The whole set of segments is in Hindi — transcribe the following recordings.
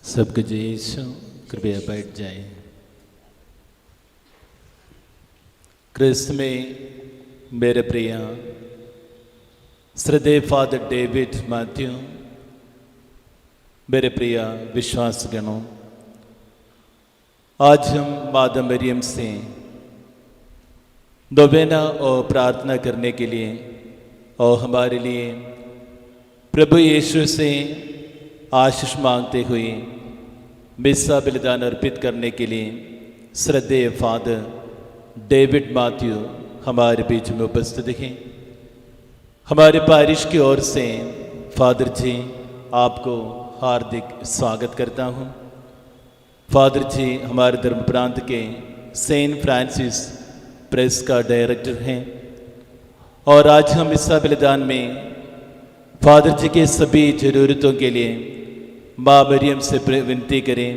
सबके यीशु कृपया बैठ जाए। क्रिस्त में मेरे प्रिय श्रद्धेय फादर डेविड मैथ्यू, मेरे प्रिय विश्वासगणों, आज हम माता मरियम से नोवेना और प्रार्थना करने के लिए और हमारे लिए प्रभु यीशु से आशीष मांगते हुए मिस्सा बलिदान अर्पित करने के लिए श्रद्धेय फादर डेविड मैथ्यू हमारे बीच में उपस्थित हैं। हमारे पारिश की ओर से फादर जी आपको हार्दिक स्वागत करता हूं। फादर जी हमारे धर्म प्रांत के सेंट फ्रांसिस प्रेस का डायरेक्टर हैं और आज हम मिस्सा बलिदान में फादर जी के सभी ज़रूरतों के लिए माँ मरियम से विनती करें।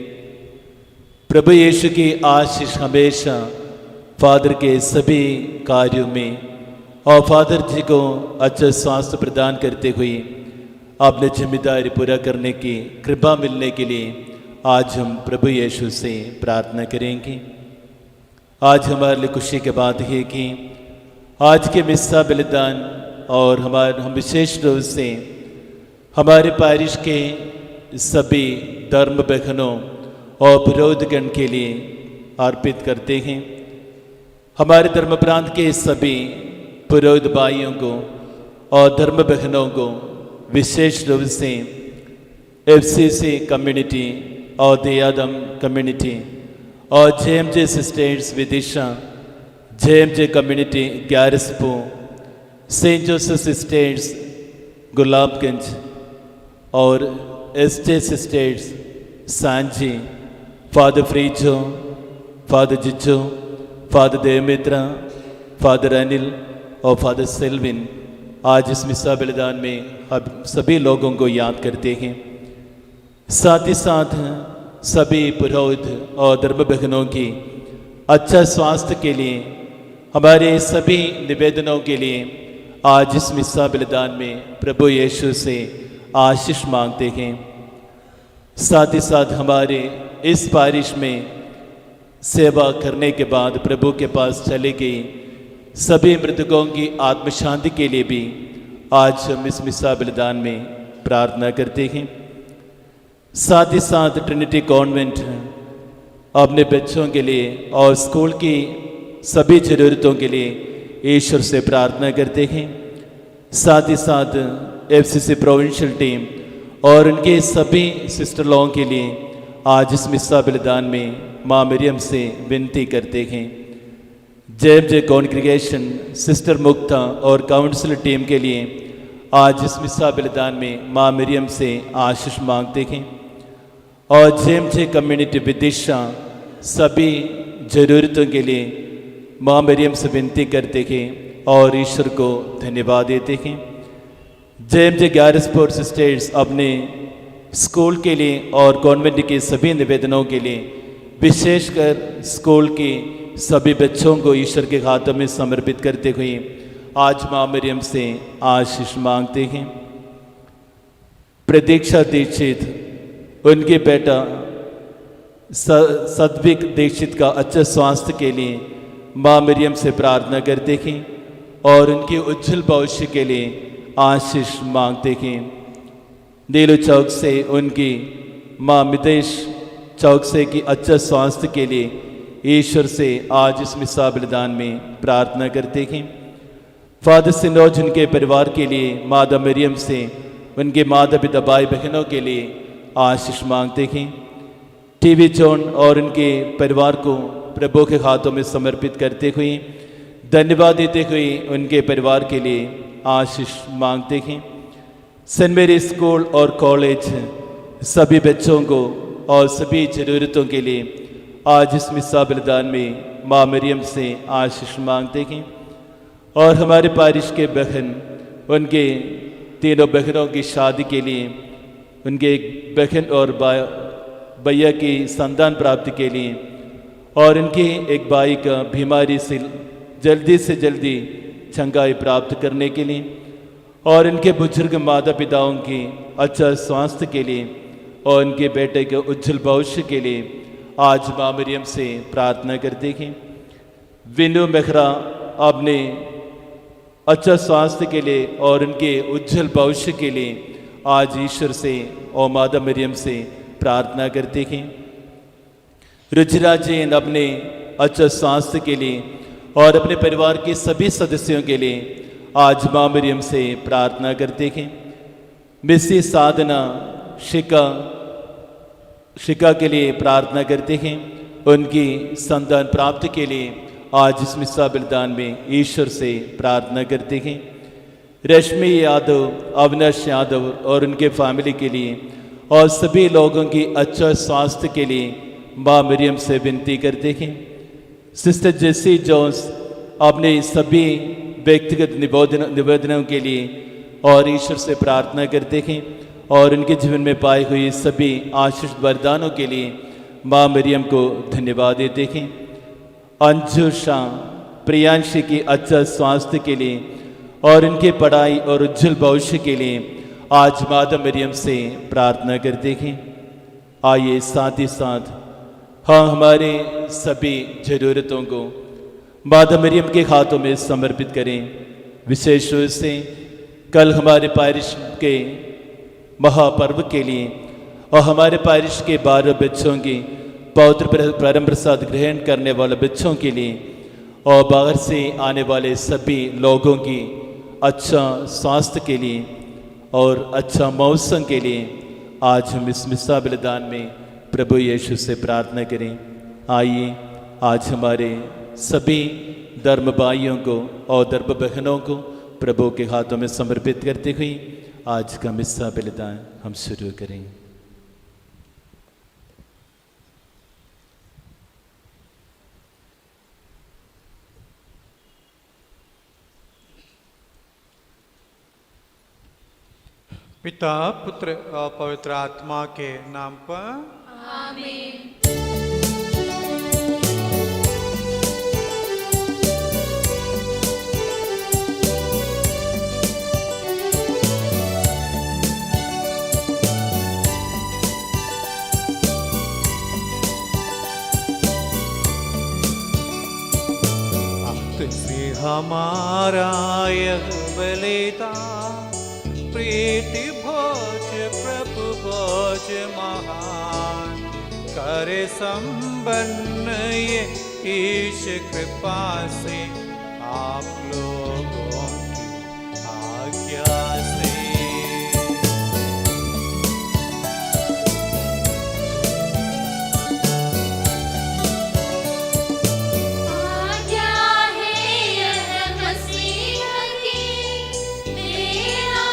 प्रभु यीशु की आशीष हमेशा फादर के सभी कार्यों में और फादर जी को अच्छा स्वास्थ्य प्रदान करते हुए अपने जिम्मेदारी पूरा करने की कृपा मिलने के लिए आज हम प्रभु यीशु से प्रार्थना करेंगे। आज हमारे लिए खुशी की बात है कि आज के मिस्सा बलिदान और हम विशेष रूप से हमारे पारिश के सभी धर्म बहनों और पुरोहितगण के लिए अर्पित करते हैं। हमारे धर्म प्रांत के सभी पुरोहित भाइयों को और धर्म बहनों को विशेष रूप से FCC कम्युनिटी और दयादम कम्युनिटी और JMJ sisters Vidisha, JMJ community Gyaraspur, saint Joseph sisters Gulabganj और SJ sisters Sanchi, father Frijo, father Jijo, father Devmitra, father Anil और फादर सेल्विन आज इस मिस्सा बलिदान में हम सभी लोगों को याद करते हैं। साथ ही साथ सभी पुरोहित और धर्म बहनों की अच्छा स्वास्थ्य के लिए हमारे सभी निवेदनों के लिए आज इस मिस्सा बलिदान में प्रभु यीशु से आशीष मांगते हैं। साथ ही साथ हमारे इस पारिश में सेवा करने के बाद प्रभु के पास चले गई सभी मृतकों की आत्म शांति के लिए भी आज हम इस मिस्सा बलिदान में प्रार्थना करते हैं। साथ ही साथ ट्रिनिटी कॉन्वेंट अपने बच्चों के लिए और स्कूल की सभी ज़रूरतों के लिए ईश्वर से प्रार्थना करते हैं। साथ ही साथ FCC प्रोविंशियल टीम और उनके सभी सिस्टर लोगों के लिए आज इस मिस्सा बलिदान में माँ मरियम से विनती करते हैं। JMJ कॉन्ग्रीगेशन सिस्टर मुक्ता और काउंसिल टीम के लिए आज इस मिसा बलिदान में माँ मरियम से आशीष मांगते हैं और जेमजे कम्युनिटी विदिशा सभी ज़रूरतों के लिए माँ मरियम से विनती करते हैं और ईश्वर को धन्यवाद देते हैं। जेमजे 11 स्पोर्ट्स स्टेट्स अपने स्कूल के लिए और कॉन्वेंट के सभी निवेदनों के लिए, विशेषकर स्कूल के सभी बच्चों को ईश्वर के हाथों में समर्पित करते हुए आज माँ मरियम से आशीष मांगते हैं। प्रतीक्षा दीक्षित उनके बेटा सद्विक दीक्षित का अच्छा स्वास्थ्य के लिए माँ मरियम से प्रार्थना करते हैं और उनके उज्जवल भविष्य के लिए आशीष मांगते हैं। नीलू चौक से उनकी माँ मितेश चौक से की अच्छा स्वास्थ्य के लिए ईश्वर से आज इस मिसा बलिदान में प्रार्थना करते हैं। फादर सिनोज उनके परिवार के लिए माता मरियम से उनके माता पिता भाई बहनों के लिए आशीष मांगते हैं। टीवी जॉन और उनके परिवार को प्रभु के हाथों में समर्पित करते हुए धन्यवाद देते हुए उनके परिवार के लिए आशीष मांगते हैं। सेंट मेरी स्कूल और कॉलेज सभी बच्चों को और सभी ज़रूरतों के लिए आज इस मिसा बलिदान में माँ मरियम से आशीष मांगते हैं। और हमारे पारिश के बहन उनके तीनों बहनों की शादी के लिए, उनके एक बहन और भैया की संतान प्राप्ति के लिए और उनके एक भाई का बीमारी से जल्दी चंगाई प्राप्त करने के लिए और इनके बुजुर्ग माता पिताओं की अच्छा स्वास्थ्य के लिए और उनके बेटे के उज्जवल भविष्य के लिए आज माँ मरियम से प्रार्थना करते हैं। विनु मेहरा अपने अच्छा स्वास्थ्य के लिए और उनके उज्जवल भविष्य के लिए आज ईश्वर से और माता मरियम से प्रार्थना करते हैं। रुचिरा जैन अपने अच्छा स्वास्थ्य के लिए और अपने परिवार के सभी सदस्यों के लिए आज माँ मरियम से प्रार्थना करते हैं। मिसी साधना शिका के लिए प्रार्थना करते हैं। उनकी संतान प्राप्ति के लिए आज इस मिसा बलिदान में ईश्वर से प्रार्थना करते हैं। रश्मि यादव, अविनाश यादव और उनके फैमिली के लिए और सभी लोगों की अच्छा स्वास्थ्य के लिए माँ मरियम से विनती करते हैं। सिस्टर जेसी जोन्स अपने सभी व्यक्तिगत निवेदनों के लिए और ईश्वर से प्रार्थना करते हैं और उनके जीवन में पाई हुई सभी आशीष वरदानों के लिए माँ मरियम को धन्यवाद देते हैं। अंजू शाह प्रियांशी की अच्छा स्वास्थ्य के लिए और इनके पढ़ाई और उज्जवल भविष्य के लिए आज माता मरियम से प्रार्थना करते हैं। आइए साथ ही साथ हाँ हमारे सभी ज़रूरतों को माता मरियम के हाथों में समर्पित करें। विशेष रूप से कल हमारे पारिश के महापर्व के लिए और हमारे पारिश के 12 बच्चों की पवित्र परम प्रसाद ग्रहण करने वाले बच्चों के लिए और बाहर से आने वाले सभी लोगों की अच्छा स्वास्थ्य के लिए और अच्छा मौसम के लिए आज हम इस मिसा बलिदान में प्रभु यीशु से प्रार्थना करें। आइए आज हमारे सभी धर्म भाइयों को और धर्म बहनों को प्रभु के हाथों में समर्पित करते हुए आज का मिसा बलिदान हम शुरू करें। पिता पुत्र और पवित्र आत्मा के नाम पर आमीन। अंत से हमारा यह बलिदान प्रीति भोज प्रभु भोज महान करे संपन्न ये ईश कृपा से आप लोगों की आज्ञा से। आज्ञा है यह मसीह की, मेरा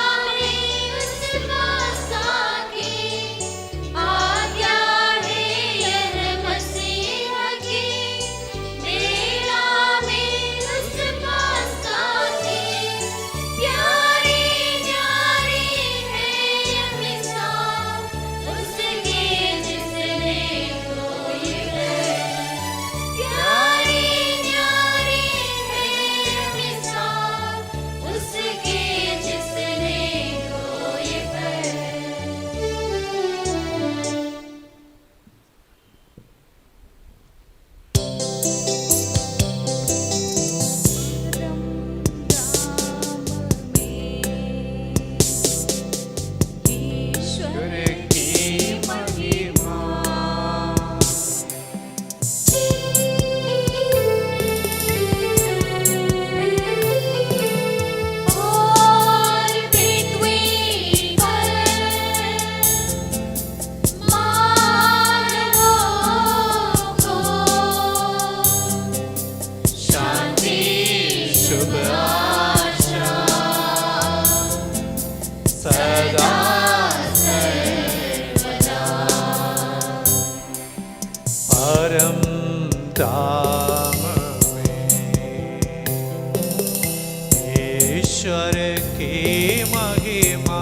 ईश्वर की महिमा।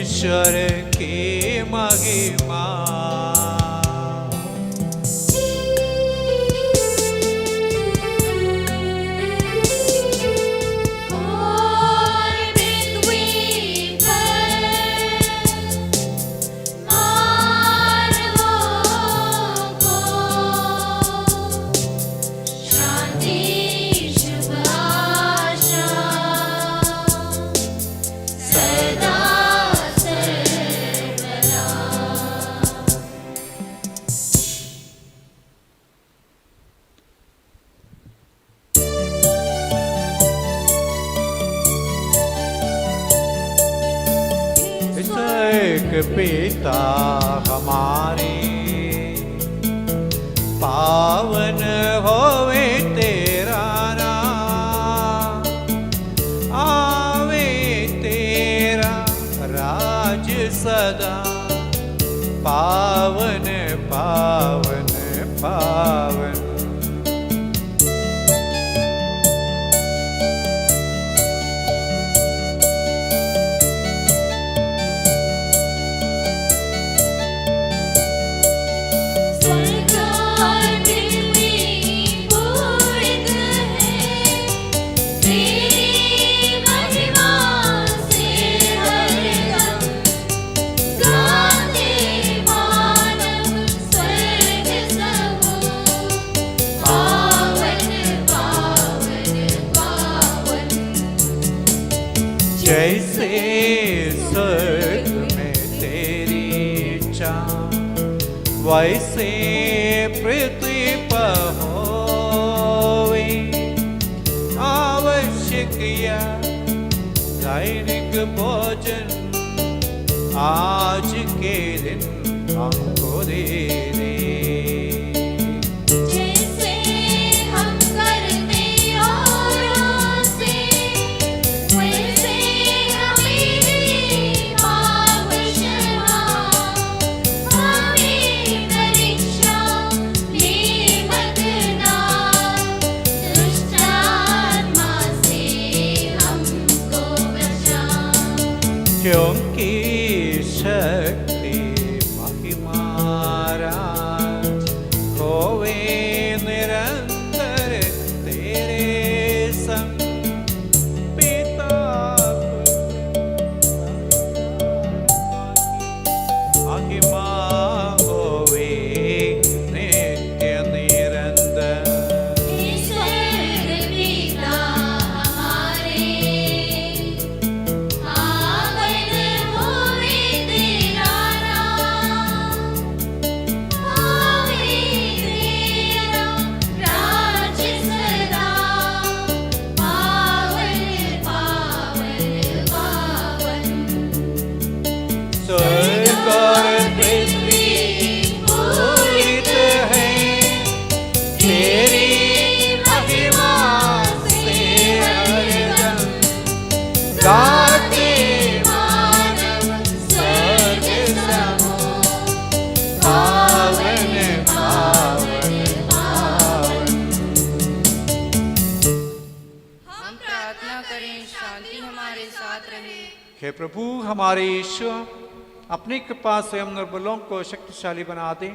ईश्वर की महिमा। पिता हमारे पावन होवे तेरा नाम, आवे तेरा राज सदा, पावन पावन पावन। जैसे स्वर्ग में तेरी चाँद, वैसे पृथ्वी पर होवे, आवश्यक या दैनिक भोजन आज के दिन हमको दे दे। क्योंकि शक्ति महिमा राज होवे निरंतर तेरे संग, पिता महिमा होवे नित्य निरंतर। स्वर्ग और पृथ्वी पूरित है तेरी महिमा से, हरदम गाते मानव स्वर्ग समूह, पावन पावन पावन। हम प्रार्थना करें, शांति हमारे साथ रहे। हे प्रभु हमारे ईश्वर, अपनी कृपा से हम निर्बलों को शक्तिशाली बना दें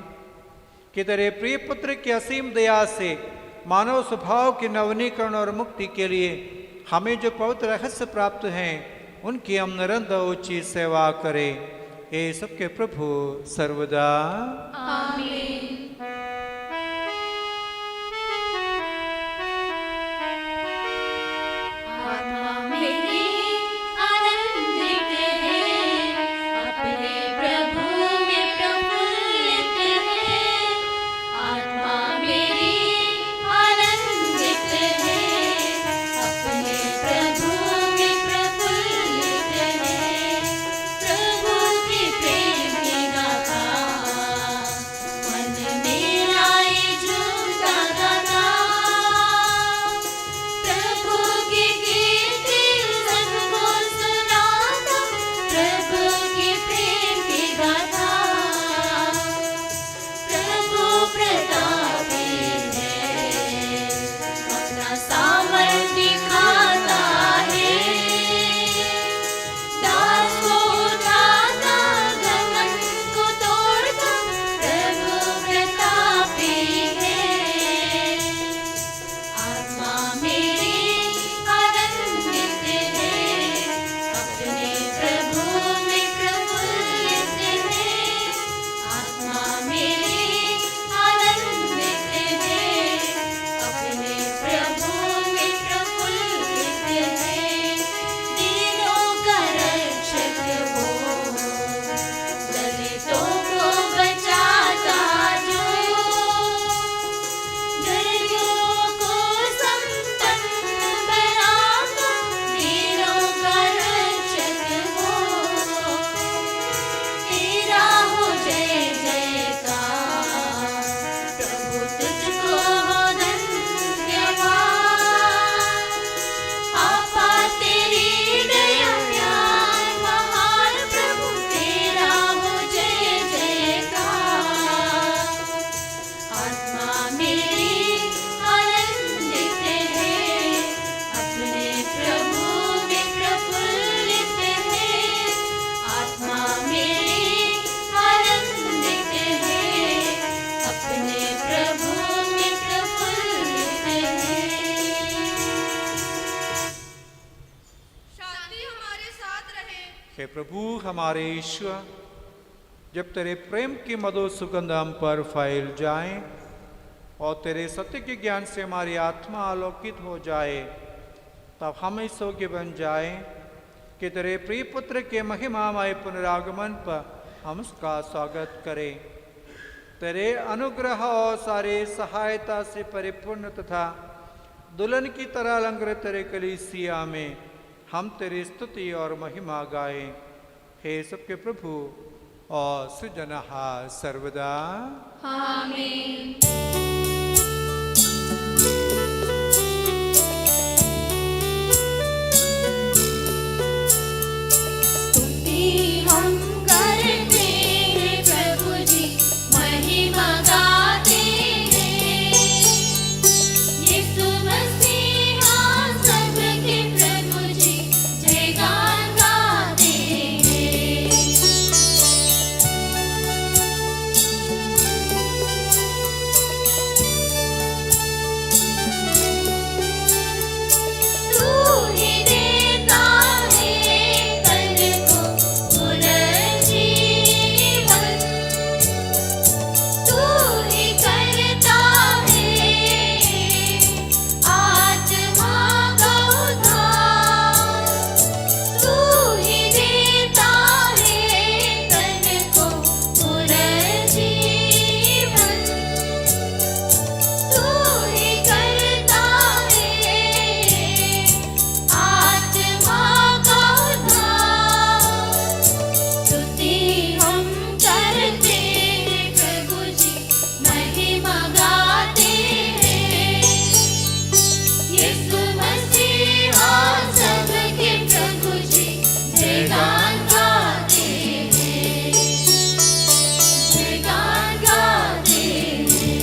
कि तेरे प्रिय पुत्र की असीम दया से मानव स्वभाव के नवनीकरण और मुक्ति के लिए हमें जो पवित्र रहस्य प्राप्त हैं, उनकी हम निरंतर ऊंची सेवा करें। हे सबके प्रभु सर्वदा आमीन। हे प्रभु हमारे ईश्वर, जब तेरे प्रेम की मधुर सुगंध हम पर फैल जाए और तेरे सत्य के ज्ञान से हमारी आत्मा आलोकित हो जाए, तब हम इस योग्य बन जाए कि तेरे प्रिय पुत्र के महिमामय पुनरागमन पर हम उसका स्वागत करें। तेरे अनुग्रह और सारे सहायता से परिपूर्ण तथा दुल्हन की तरह अलंकृत तेरे कलीसिया में हम तेरी स्तुति और महिमा गाएं। हे सबके प्रभु और सृजनहार सर्वदा आमीन। स्तुति हम करते हैं प्रभु जी, महिमा गाते हैं। यीशु मसीहा सबके प्रभु जी, जयगान गाते हैं। तू ही देता है तन को पुनर्जीवन, तू ही करता है आत्मा का उद्धार, तू ही देता है तन को पुनर्जीवन, तू ही करता है आत्मा का उद्धार। स्तुति हम करते हैं प्रभु जी, महिमा गाते हैं। यीशु मसीहा सबके प्रभु जी, जयगान गाते हैं, जयगान गाते हैं।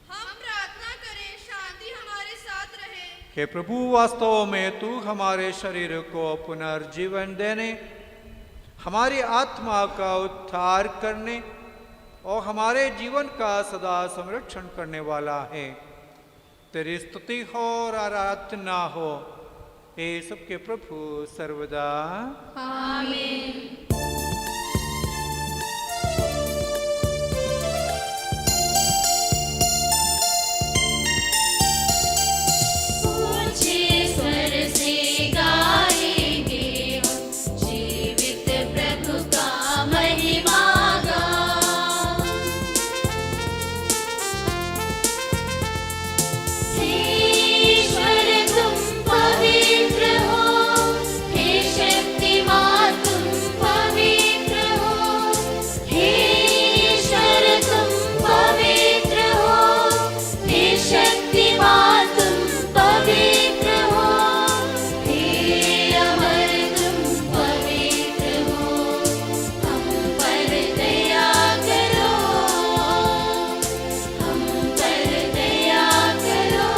हम प्रार्थना करें, शांति हमारे साथ रहे। हे प्रभु, वास्तव में तू हमारे शरीर को पुनर्जीवन देने, हमारी आत्मा का उद्धार करने और हमारे जीवन का सदा संरक्षण करने वाला है। तेरी स्तुति हो और आराधना हो, हे सबके प्रभु सर्वदा आमीन। ऊंचे स्वर से गाएंगे हम, जीवित प्रभु का महिमा गान। हे ईश्वर तुम पवित्र हो, हे शक्तिमान तुम पवित्र हो। हे ईश्वर तुम पवित्र हो, हे शक्तिमान तुम पवित्र हो। हे अमर तुम पवित्र हो, हम पर दया करो, हम पर दया करो।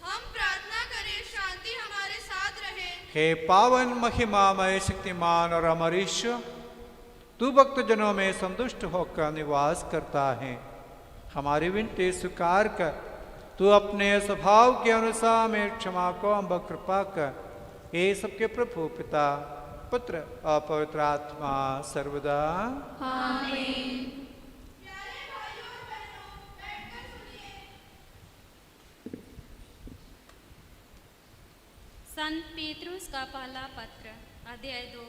हम प्रार्थना करें, शांति हमारे साथ रहे। हे पावन महिमामय शक्तिमान और अमर ईश्वर, तू भक्तजनों में संतुष्ट होकर निवास करता है। हमारी विनती स्वीकार कर तू अपने स्वभाव के अनुसार में क्षमा को अम्ब कृपा कर। हे सबके प्रभु पिता, पुत्र और पवित्र आत्मा सर्वदा आमीन। संत पेतरुस का पहला पत्र अध्याय 2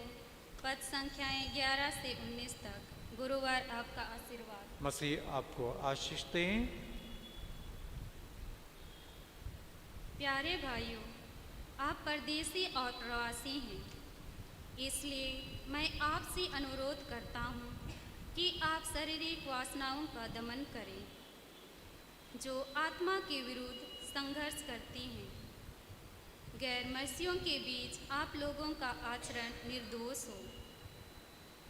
पद संख्याएं 11 से 19 तक। गुरुवार आपका आशीर्वाद। मसीह आपको आशीष दें। प्यारे भाइयों, आप परदेसी और प्रवासी हैं, इसलिए मैं आपसे अनुरोध करता हूँ कि आप शारीरिक वासनाओं का दमन करें जो आत्मा के विरुद्ध संघर्ष करती हैं। गैर मसीहियों के बीच आप लोगों का आचरण निर्दोष हो।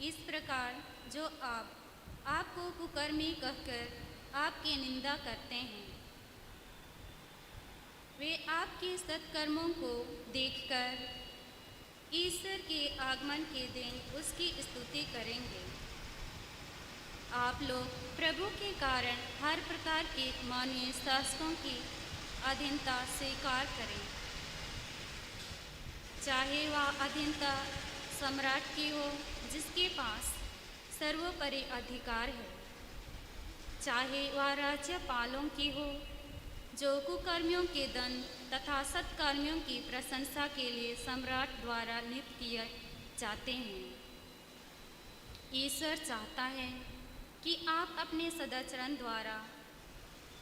इस प्रकार जो आपको कुकर्मी कहकर आपकी निंदा करते हैं, वे आपके सत्कर्मों को देखकर ईश्वर के आगमन के दिन उसकी स्तुति करेंगे। आप लोग प्रभु के कारण हर प्रकार के मानवीय शासकों की अधीनता स्वीकार करें, चाहे वह अधीनता सम्राट की हो जिसके पास सर्वोपरि अधिकार है, चाहे वह राज्यपालों की हो जो कुकर्मियों के दंड तथा सत्कर्मियों की प्रशंसा के लिए सम्राट द्वारा नियुक्त किए जाते हैं। ईश्वर चाहता है कि आप अपने सदाचरण द्वारा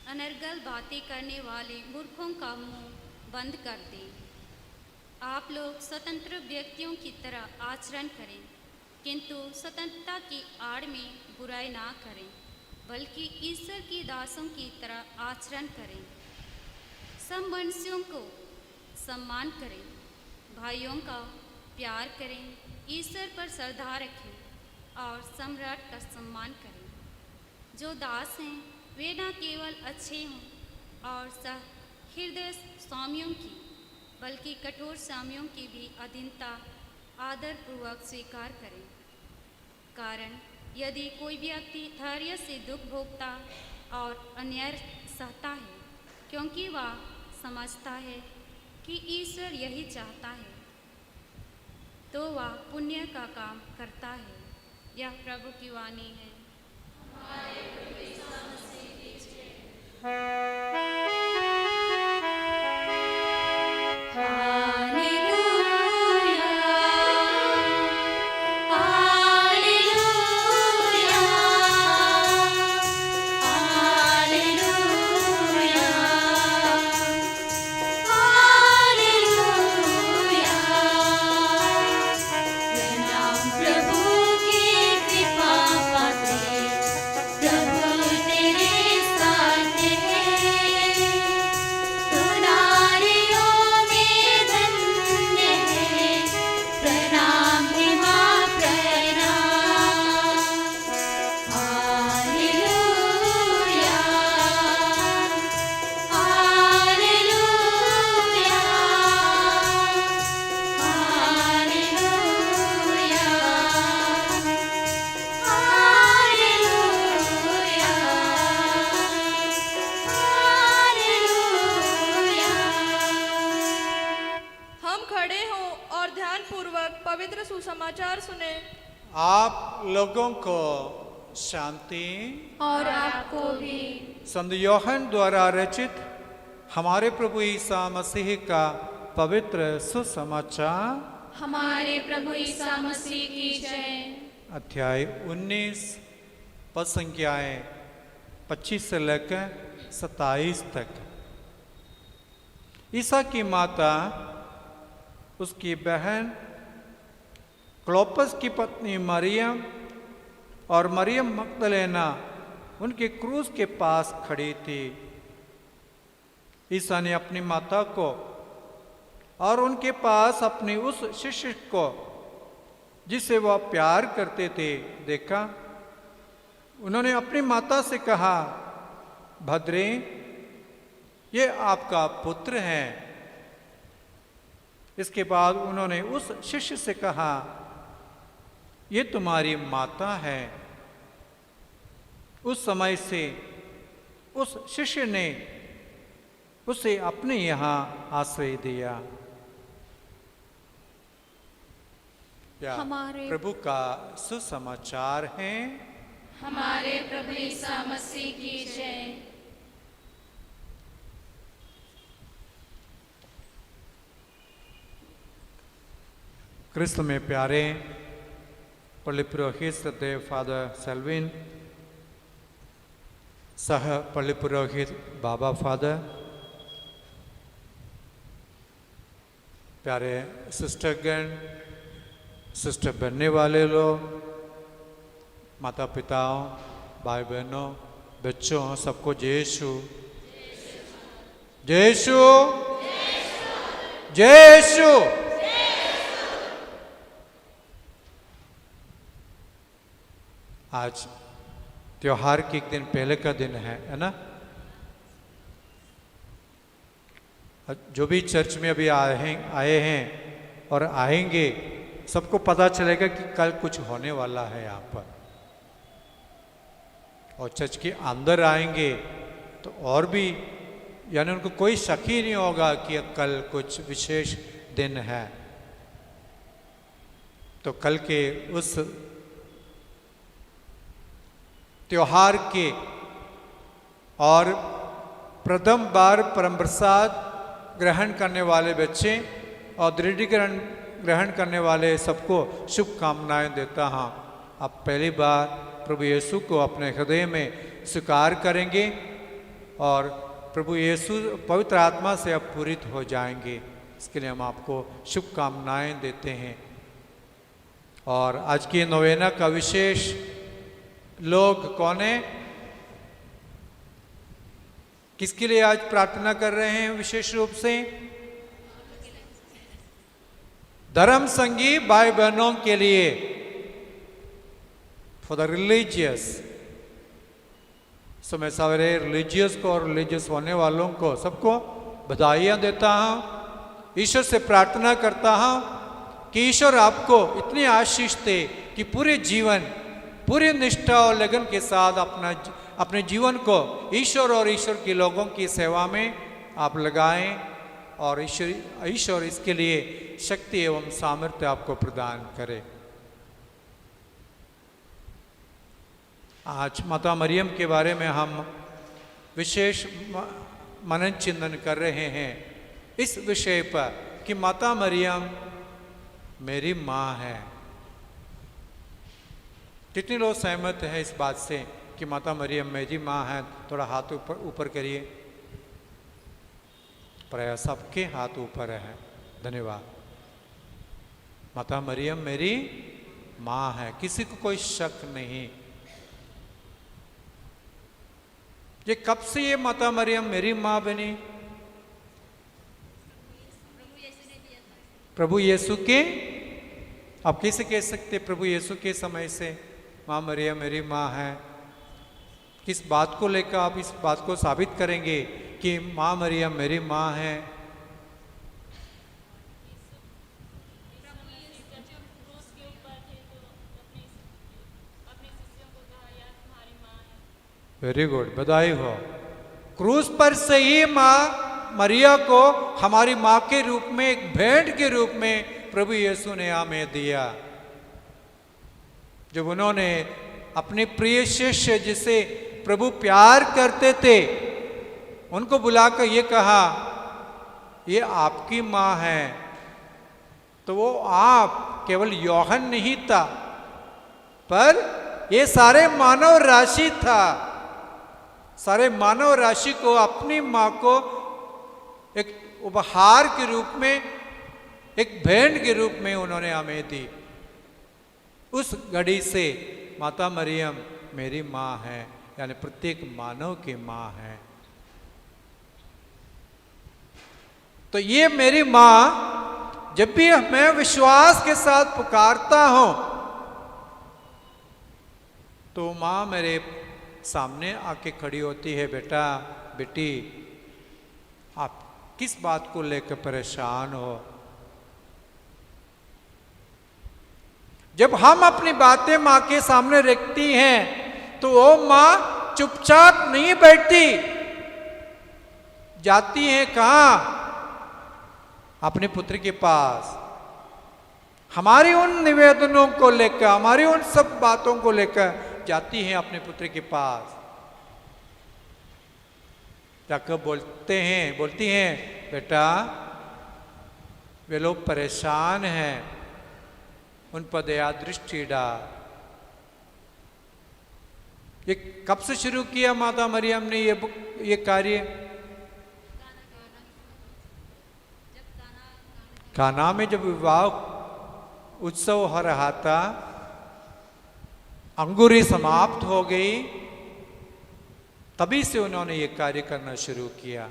अनर्गल बातें करने वाले मूर्खों का मुंह बंद कर दें। आप लोग स्वतंत्र व्यक्तियों की तरह आचरण करें, किंतु स्वतंत्रता की आड़ में बुराई ना करें, बल्कि ईश्वर की दासों की तरह आचरण करें। सब मनुष्यों को सम्मान करें, भाइयों का प्यार करें, ईश्वर पर श्रद्धा रखें और सम्राट का सम्मान करें। जो दास हैं वे न केवल अच्छे हों और हृदय स्वामियों की, बल्कि कठोर स्वामियों की भी अधीनता आदरपूर्वक स्वीकार करें। कारण यदि कोई व्यक्ति धैर्य से दुख भोगता और अन्याय सहता है, क्योंकि वह समझता है कि ईश्वर यही चाहता है, तो वह पुण्य का काम करता है। यह प्रभु की वाणी है। पवित्र सुसमाचार सुने। आप लोगों को शांति और आपको भी। संत यूहन्ना द्वारा रचित हमारे प्रभु ईसा मसीह का पवित्र सुसमाचार। हमारे प्रभु ईसा मसीह की जय। अध्याय 19 पद संख्याएं 25 से लेकर 27 तक। ईसा की माता, उसकी बहन क्लोपस की पत्नी मरियम और मरियम मगदलेना उनके क्रूस के पास खड़ी थी। ईसा ने अपनी माता को और उनके पास अपनी उस शिष्य को जिसे वह प्यार करते थे देखा। उन्होंने अपनी माता से कहा, भद्रे, ये आपका पुत्र है। इसके बाद उन्होंने उस शिष्य से कहा, ये तुम्हारी माता है। उस समय से उस शिष्य ने उसे अपने यहाँ आश्रय दिया। हमारे प्रभु का सुसमाचार है। हमारे प्रभु ईसा मसीह की जय। क्रिस्त में प्यारे पल्ली पुरोहित श्रद्धेय फादर सेल्विन, सह पल्ली पुरोहित बाबा फादर, प्यारे सिस्टरगण, सिस्टर बनने वाले लोग, माता पिताओं, भाई बहनों, बच्चों, सबको जय यीशु, जय यीशु, जय यीशु। आज त्योहार के एक दिन पहले का दिन है ना। जो भी चर्च में अभी आए हैं और आएंगे, सबको पता चलेगा कि कल कुछ होने वाला है यहाँ पर। और चर्च के अंदर आएंगे तो और भी यानी उनको कोई शक ही नहीं होगा कि कल कुछ विशेष दिन है। तो कल के उस त्योहार के और प्रथम बार परम प्रसाद ग्रहण करने वाले बच्चे और दृढ़ीकरण ग्रहण करने वाले सबको शुभकामनाएं देता हूँ। आप पहली बार प्रभु यीशु को अपने हृदय में स्वीकार करेंगे और प्रभु यीशु पवित्र आत्मा से आप पूरित हो जाएंगे। इसके लिए हम आपको शुभकामनाएं देते हैं। और आज की नोवेना का विशेष लोग कौन है, किसके लिए आज प्रार्थना कर रहे हैं? विशेष रूप से धर्म संगी भाई बहनों के लिए, फॉर द रिलीजियस। सो मैं सारे रिलीजियस को और रिलीजियस होने वालों को सबको बधाइयाँ देता हूँ। ईश्वर से प्रार्थना करता हूँ कि ईश्वर आपको इतनी आशीष दे कि पूरे जीवन पूरी निष्ठा और लगन के साथ अपने जीवन को ईश्वर और ईश्वर के लोगों की सेवा में आप लगाएं और ईश्वर इसके लिए शक्ति एवं सामर्थ्य आपको प्रदान करे। आज माता मरियम के बारे में हम विशेष मनन चिंतन कर रहे हैं इस विषय पर कि माता मरियम मेरी माँ है। कितने लोग सहमत हैं इस बात से कि माता मरियम मेरी माँ है? थोड़ा हाथ ऊपर करिए। प्राय सबके हाथ ऊपर है। धन्यवाद। माता मरियम मेरी माँ है, किसी को कोई शक नहीं। ये कब से ये माता मरियम मेरी माँ बनी? प्रभु यीशु के, आप कैसे कह सकते प्रभु यीशु के समय से माँ मरियम मेरी माँ है? किस बात को लेकर आप इस बात को साबित करेंगे कि माँ मरियम मेरी माँ है? वेरी गुड, बधाई हो। क्रूस पर से ही माँ मरिया को हमारी माँ के रूप में, एक भेंट के रूप में प्रभु यीशु ने हमें दिया। जब उन्होंने अपने प्रिय शिष्य जिसे प्रभु प्यार करते थे उनको बुलाकर ये कहा ये आपकी माँ है, तो वो आप केवल यूहन्ना नहीं था पर ये सारे मानव राशि था। सारे मानव राशि को अपनी माँ को एक उपहार के रूप में, एक भेंट के रूप में उन्होंने हमें दी। उस घड़ी से माता मरियम मेरी माँ है, यानी प्रत्येक मानव की माँ है। तो ये मेरी माँ जब भी मैं विश्वास के साथ पुकारता हूं तो माँ मेरे सामने आके खड़ी होती है। बेटा बेटी, आप किस बात को लेकर परेशान हो? जब हम अपनी बातें माँ के सामने रखती हैं तो वो माँ चुपचाप नहीं बैठती, जाती है कहाँ? अपने पुत्र के पास। हमारी उन निवेदनों को लेकर, हमारी उन सब बातों को लेकर जाती हैं अपने पुत्र के पास। जाकर बोलती हैं बेटा वे लोग परेशान हैं, उन पर दया दृष्टि डाल। ये कब से शुरू किया माता मरियम ने ये कार्य? काना में जब विवाह उत्सव हो रहा था, अंगूरी समाप्त हो गई, तभी से उन्होंने ये कार्य करना शुरू किया।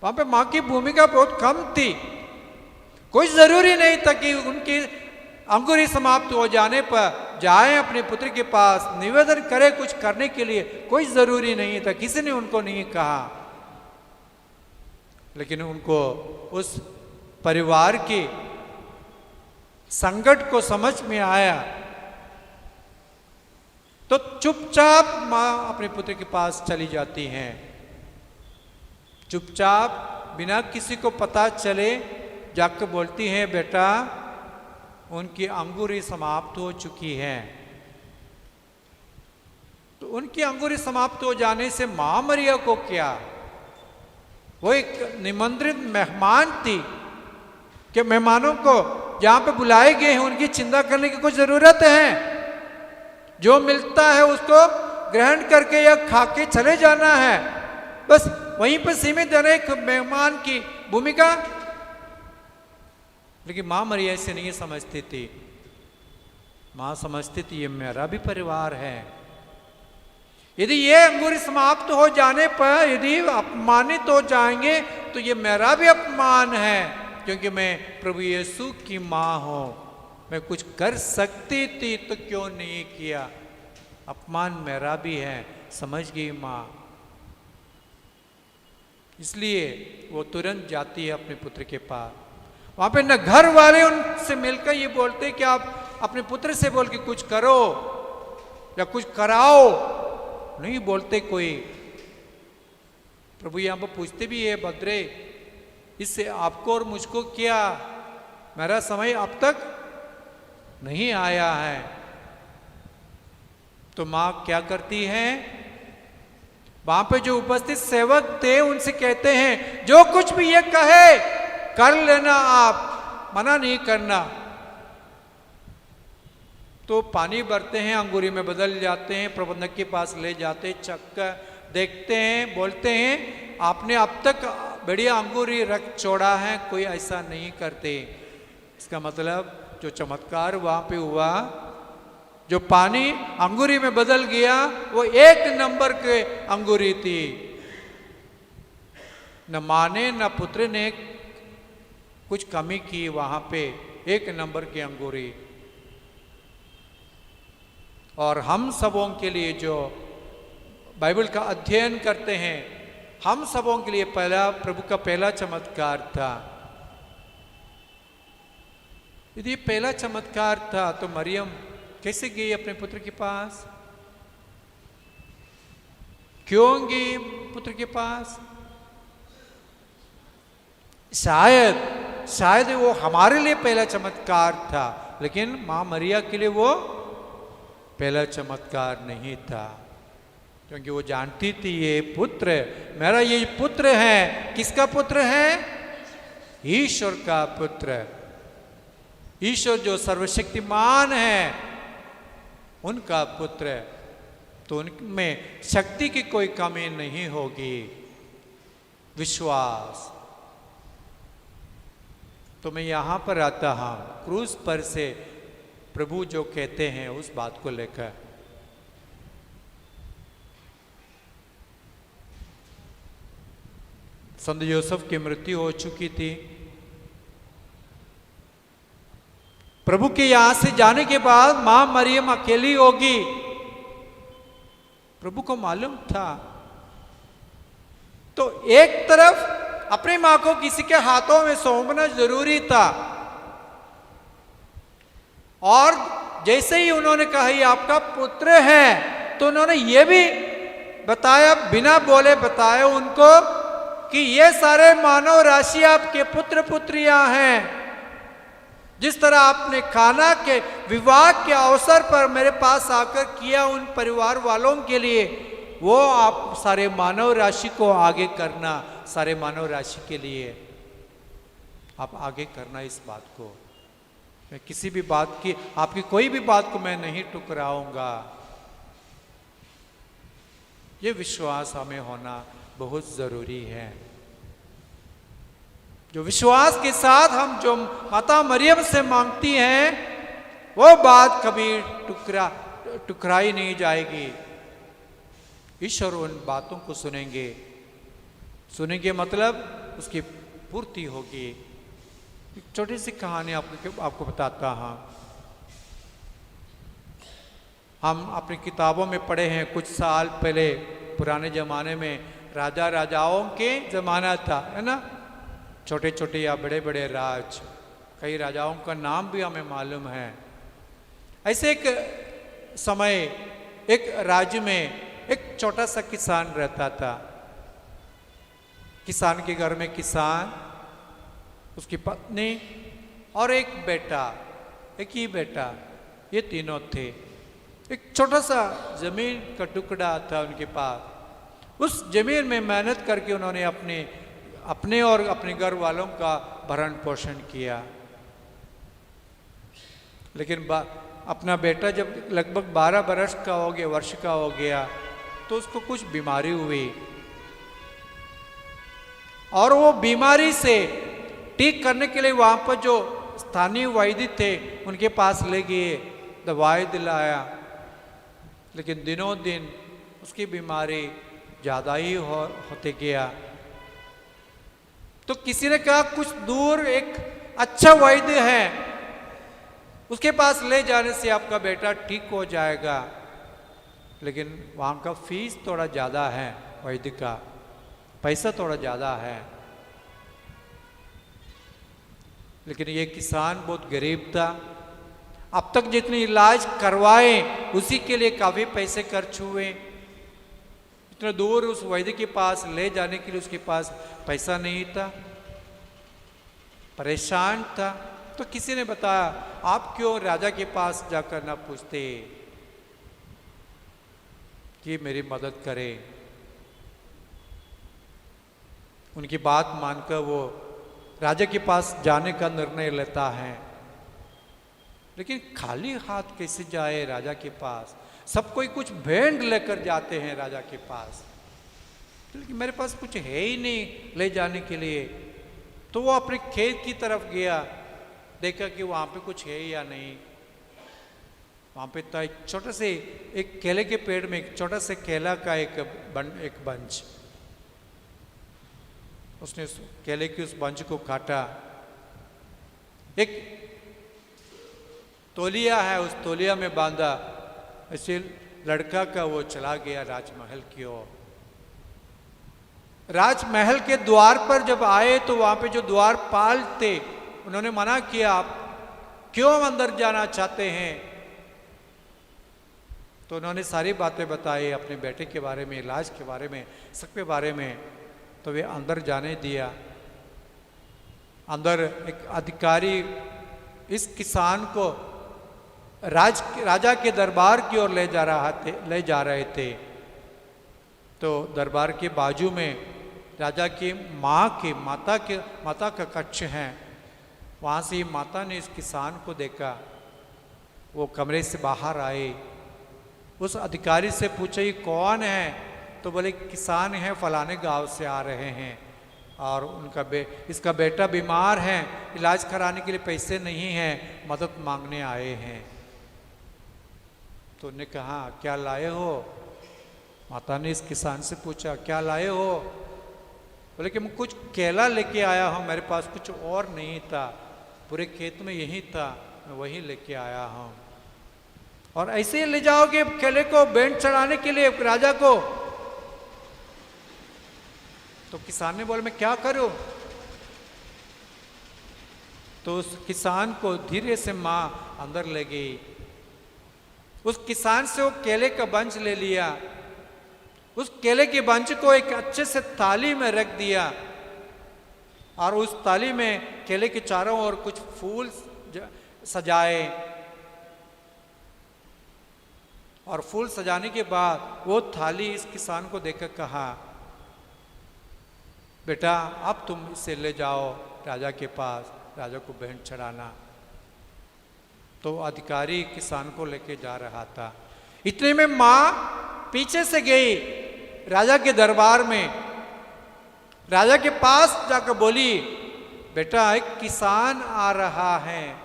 वहां पे मां की भूमिका बहुत कम थी। कोई जरूरी नहीं था कि उनकी अंगूरी समाप्त हो जाने पर जाए अपने पुत्र के पास निवेदन करे कुछ करने के लिए, कोई जरूरी नहीं था, किसी ने उनको नहीं कहा। लेकिन उनको उस परिवार के संकट को समझ में आया तो चुपचाप मां अपने पुत्र के पास चली जाती हैं। चुपचाप बिना किसी को पता चले जाकर बोलती हैं, बेटा उनकी अंगूरी समाप्त हो चुकी है। तो उनकी अंगूरी समाप्त हो जाने से मां मरिया को क्या, वो एक निमंत्रित मेहमान थी कि मेहमानों को जहां पे बुलाए गए हैं उनकी चिंता करने की कोई जरूरत है। जो मिलता है उसको ग्रहण करके या खा के चले जाना है, बस वहीं पर सीमित है एक मेहमान की भूमिका। लेकिन मां मरिया ऐसे नहीं समझती थी। मां समझती थी ये मेरा भी परिवार है। यदि ये अंगूरी समाप्त हो जाने पर यदि अपमानित हो जाएंगे तो ये मेरा भी अपमान है, क्योंकि मैं प्रभु यीशु की मां हूं। मैं कुछ कर सकती थी तो क्यों नहीं किया, अपमान मेरा भी है। समझ गई मां, इसलिए वो तुरंत जाती है अपने पुत्र के पास। वहां पे न घर वाले उनसे मिलकर ये बोलते कि आप अपने पुत्र से बोल के कुछ करो या कुछ कराओ, नहीं बोलते कोई। प्रभु यहां पर पूछते भी है, भद्रे इससे आपको और मुझको क्या, मेरा समय अब तक नहीं आया है। तो मां क्या करती है, वहां पे जो उपस्थित सेवक थे उनसे कहते हैं जो कुछ भी ये कहे कर लेना, आप मना नहीं करना। तो पानी भरते हैं, अंगूरी में बदल जाते हैं, प्रबंधक के पास ले जाते, चक्कर देखते हैं, बोलते हैं आपने अब तक बढ़िया अंगूरी रख छोड़ा है, कोई ऐसा नहीं करते। इसका मतलब जो चमत्कार वहां पे हुआ, जो पानी अंगूरी में बदल गया, वो 1 नंबर के अंगूरी थी। न मां ने न पुत्र ने कुछ कमी की, वहां पे 1 नंबर की अंगूरी। और हम सबों के लिए जो बाइबल का अध्ययन करते हैं, हम सबों के लिए पहला प्रभु का पहला चमत्कार था। यदि पहला चमत्कार था तो मरियम कैसे गई अपने पुत्र के पास, क्यों गई पुत्र के पास? शायद वो हमारे लिए पहला चमत्कार था, लेकिन मां मरिया के लिए वो पहला चमत्कार नहीं था, क्योंकि वो जानती थी ये पुत्र मेरा, ये पुत्र है। किसका पुत्र है? ईश्वर का पुत्र। ईश्वर जो सर्वशक्तिमान है उनका पुत्र, तो उनमें शक्ति की कोई कमी नहीं होगी। विश्वास। तो मैं यहां पर आता हूं क्रूस पर से प्रभु जो कहते हैं उस बात को लेकर। संत यूसुफ की मृत्यु हो चुकी थी। प्रभु के यहां से जाने के बाद मां मरियम अकेली होगी, प्रभु को मालूम था। तो एक तरफ अपनी मां को किसी के हाथों में सौंपना जरूरी था, और जैसे ही उन्होंने कहा ये आपका पुत्र है, तो उन्होंने ये भी बताया, बिना बोले बताया उनको कि ये सारे मानव राशि आपके पुत्र पुत्रियां हैं। जिस तरह आपने खाना के विवाह के अवसर पर मेरे पास आकर किया उन परिवार वालों के लिए, वो आप सारे मानव राशि को आगे करना, सारे मानव राशि के लिए आप आगे करना इस बात को। मैं किसी भी बात की, आपकी कोई भी बात को मैं नहीं टुकराऊंगा। ये विश्वास हमें होना बहुत जरूरी है। जो विश्वास के साथ हम जो माता मरियम से मांगती हैं, वो बात कभी टुकराई नहीं जाएगी। ईश्वर उन बातों को सुनेंगे मतलब उसकी पूर्ति होगी। एक छोटी सी कहानी आपको बताता हूं। हम अपनी किताबों में पढ़े हैं कुछ साल पहले, पुराने जमाने में राजा राजाओं के जमाना था, है ना, छोटे छोटे या बड़े बड़े राज, कई राजाओं का नाम भी हमें मालूम है। ऐसे एक समय एक राज्य में एक छोटा सा किसान रहता था। किसान के घर में किसान, उसकी पत्नी और एक बेटा, एक ही बेटा, ये तीनों थे। एक छोटा सा जमीन का टुकड़ा था उनके पास। उस जमीन में मेहनत करके उन्होंने अपने और अपने घर वालों का भरण पोषण किया। लेकिन अपना बेटा जब लगभग 12 वर्ष का हो गया तो उसको कुछ बीमारी हुई, और वो बीमारी से ठीक करने के लिए वहां पर जो स्थानीय वैद्य थे उनके पास ले गए, दवाई दिलाया, लेकिन दिनों दिन उसकी बीमारी ज़्यादा ही होते गया। तो किसी ने कहा कुछ दूर एक अच्छा वैद्य है, उसके पास ले जाने से आपका बेटा ठीक हो जाएगा, लेकिन वहाँ का फीस थोड़ा ज़्यादा है, वैद्य का पैसा थोड़ा ज़्यादा है। लेकिन ये किसान बहुत गरीब था, अब तक जितनी इलाज करवाए उसी के लिए काफ़ी पैसे खर्च हुए। इतना दूर उस वैद्य के पास ले जाने के लिए उसके पास पैसा नहीं था, परेशान था। तो किसी ने बताया आप क्यों राजा के पास जाकर ना पूछते कि मेरी मदद करे। उनकी बात मानकर वो राजा के पास जाने का निर्णय लेता है। लेकिन खाली हाथ कैसे जाए राजा के पास? सब कोई कुछ भेंट लेकर जाते हैं राजा के पास, लेकिन मेरे पास कुछ है ही नहीं ले जाने के लिए। तो वो अपने खेत की तरफ गया, देखा कि वहाँ पे कुछ है या नहीं। वहाँ पे था एक छोटे से एक केले के पेड़ में एक छोटा से केला का एक बंच। उसने उस केले की उस बंच को काटा, एक तौलिया है उस तौलिया में बांधा, ऐसे लड़का का वो चला गया राजमहल की ओर। राजमहल के द्वार पर जब आए तो वहां पे जो द्वारपाल थे उन्होंने मना किया, आप क्यों अंदर जाना चाहते हैं? तो उन्होंने सारी बातें बताई अपने बेटे के बारे में, इलाज के बारे में, सबके बारे में। तो वे अंदर जाने दिया। अंदर एक अधिकारी इस किसान को राजा के दरबार की ओर ले जा रहे थे। तो दरबार के बाजू में राजा की माता का कक्ष है। वहाँ से माता ने इस किसान को देखा, वो कमरे से बाहर आए, उस अधिकारी से पूछा ये कौन है? तो बोले किसान है, फलाने गांव से आ रहे हैं और इसका बेटा बीमार है, इलाज कराने के लिए पैसे नहीं हैं, मदद मांगने आए हैं। तो उन्होंने कहा क्या लाए हो? माता ने इस किसान से पूछा क्या लाए हो? बोले कि मैं कुछ केला लेके आया हूँ, मेरे पास कुछ और नहीं था, पूरे खेत में यही था, मैं वही लेके आया हूँ। और ऐसे ही ले जाओगे केले को बैंड चढ़ाने के लिए राजा को? तो किसान ने बोला मैं क्या करूं? तो उस किसान को धीरे से माँ अंदर ले गई, उस किसान से वो केले का बंच ले लिया, उस केले के बंच को एक अच्छे से थाली में रख दिया और उस थाली में केले के चारों ओर कुछ फूल सजाए। और फूल सजाने के बाद वो थाली इस किसान को देकर कहा बेटा अब तुम इसे ले जाओ राजा के पास, राजा को भेंट चढ़ाना। तो अधिकारी किसान को लेके जा रहा था। इतने में माँ पीछे से गई राजा के दरबार में, राजा के पास जाकर बोली बेटा एक किसान आ रहा है,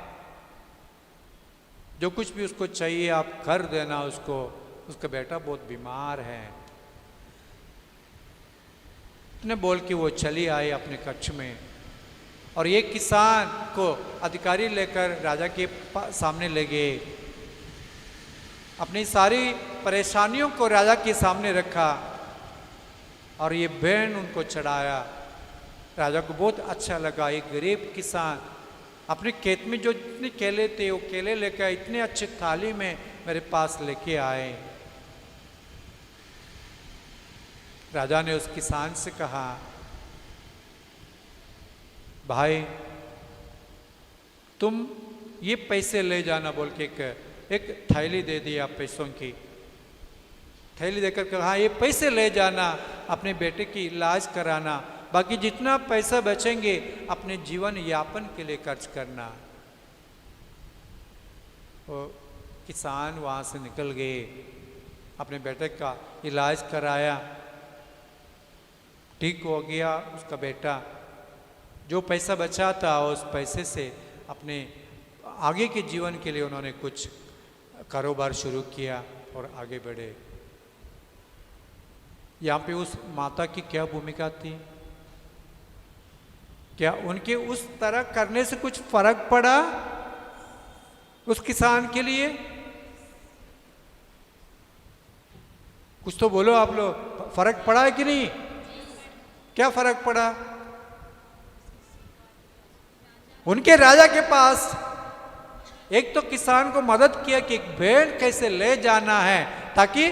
जो कुछ भी उसको चाहिए आप कर देना उसको, उसका बेटा बहुत बीमार है। इतने बोल के वो चली आई अपने कक्ष में और ये किसान को अधिकारी लेकर राजा के सामने ले गए। अपनी सारी परेशानियों को राजा के सामने रखा और ये भेंट उनको चढ़ाया। राजा को बहुत अच्छा लगा। एक गरीब किसान अपने खेत में जो जितने केले थे वो केले लेकर इतने अच्छे थाली में मेरे पास लेके आए। राजा ने उस किसान से कहा भाई तुम ये पैसे ले जाना बोल के एक थैली दे दिया पैसों की। थैली देकर कहा हाँ ये पैसे ले जाना, अपने बेटे की इलाज कराना, बाकी जितना पैसा बचेंगे अपने जीवन यापन के लिए खर्च करना। वो किसान वहाँ से निकल गए, अपने बेटे का इलाज कराया, ठीक हो गया उसका बेटा। जो पैसा बचा था उस पैसे से अपने आगे के जीवन के लिए उन्होंने कुछ कारोबार शुरू किया और आगे बढ़े। यहाँ पे उस माता की क्या भूमिका थी? क्या उनके उस तरह करने से कुछ फर्क पड़ा उस किसान के लिए? कुछ तो बोलो आप लोग, फर्क पड़ा है कि नहीं? क्या फर्क पड़ा? उनके राजा के पास एक तो किसान को मदद किया कि एक भेड़ कैसे ले जाना है ताकि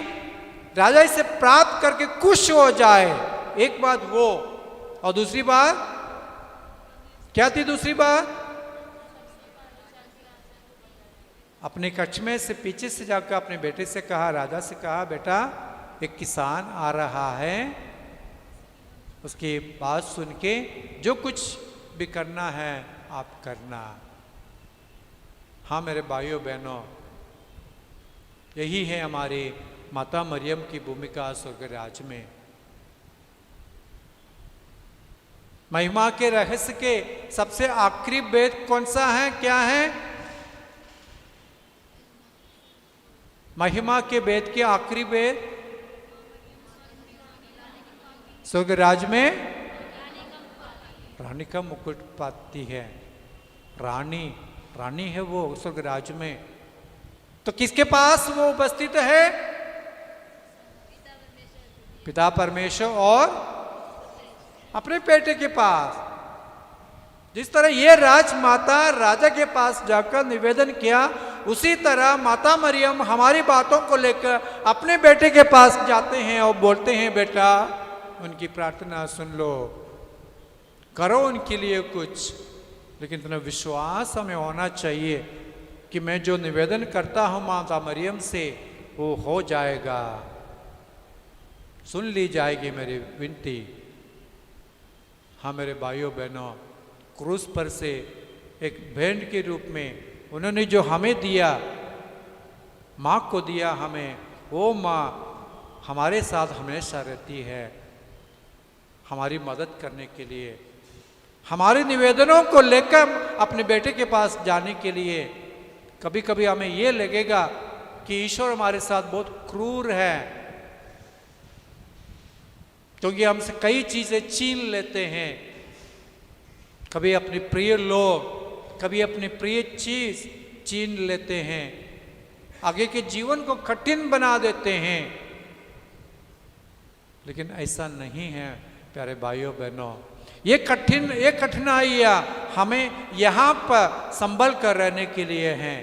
राजा इसे प्राप्त करके खुश हो जाए। एक बात वो, और दूसरी बात क्या थी? दूसरी बात अपने कछमे से पीछे से जाकर अपने बेटे से कहा, राजा से कहा, बेटा एक किसान आ रहा है, उसकी बात सुन के जो कुछ भी करना है आप करना। हाँ मेरे भाइयों बहनों, यही है हमारी माता मरियम की भूमिका स्वर्ग राज्य में। महिमा के रहस्य के सबसे आखिरी वेद कौन सा है? क्या है? महिमा के वेद के आखिरी वेद स्वर्ग राज्य में रानी का मुकुट पाती है। रानी है वो स्वर्ग राज्य में। तो किसके पास वो उपस्थित है? पिता परमेश्वर और अपने बेटे के पास। जिस तरह ये राजमाता राजा के पास जाकर निवेदन किया, उसी तरह माता मरियम हमारी बातों को लेकर अपने बेटे के पास जाते हैं और बोलते हैं, बेटा उनकी प्रार्थना सुन लो, करो उनके लिए कुछ। लेकिन इतना विश्वास हमें होना चाहिए कि मैं जो निवेदन करता हूं माता मरियम से वो हो जाएगा, सुन ली जाएगी मेरी विनती। हाँ मेरे भाइयों बहनों, क्रूस पर से एक भेंट के रूप में उन्होंने जो हमें दिया, माँ को दिया हमें, वो माँ हमारे साथ हमेशा रहती है, हमारी मदद करने के लिए, हमारे निवेदनों को लेकर अपने बेटे के पास जाने के लिए। कभी कभी हमें ये लगेगा कि ईश्वर हमारे साथ बहुत क्रूर है, क्योंकि हमसे कई चीजें छीन लेते हैं। कभी अपने प्रिय लोग, कभी अपनी प्रिय चीज छीन लेते हैं, आगे के जीवन को कठिन बना देते हैं। लेकिन ऐसा नहीं है प्यारे भाइयों बहनों। ये कठिनाइयाँ हमें यहाँ पर संभल कर रहने के लिए हैं,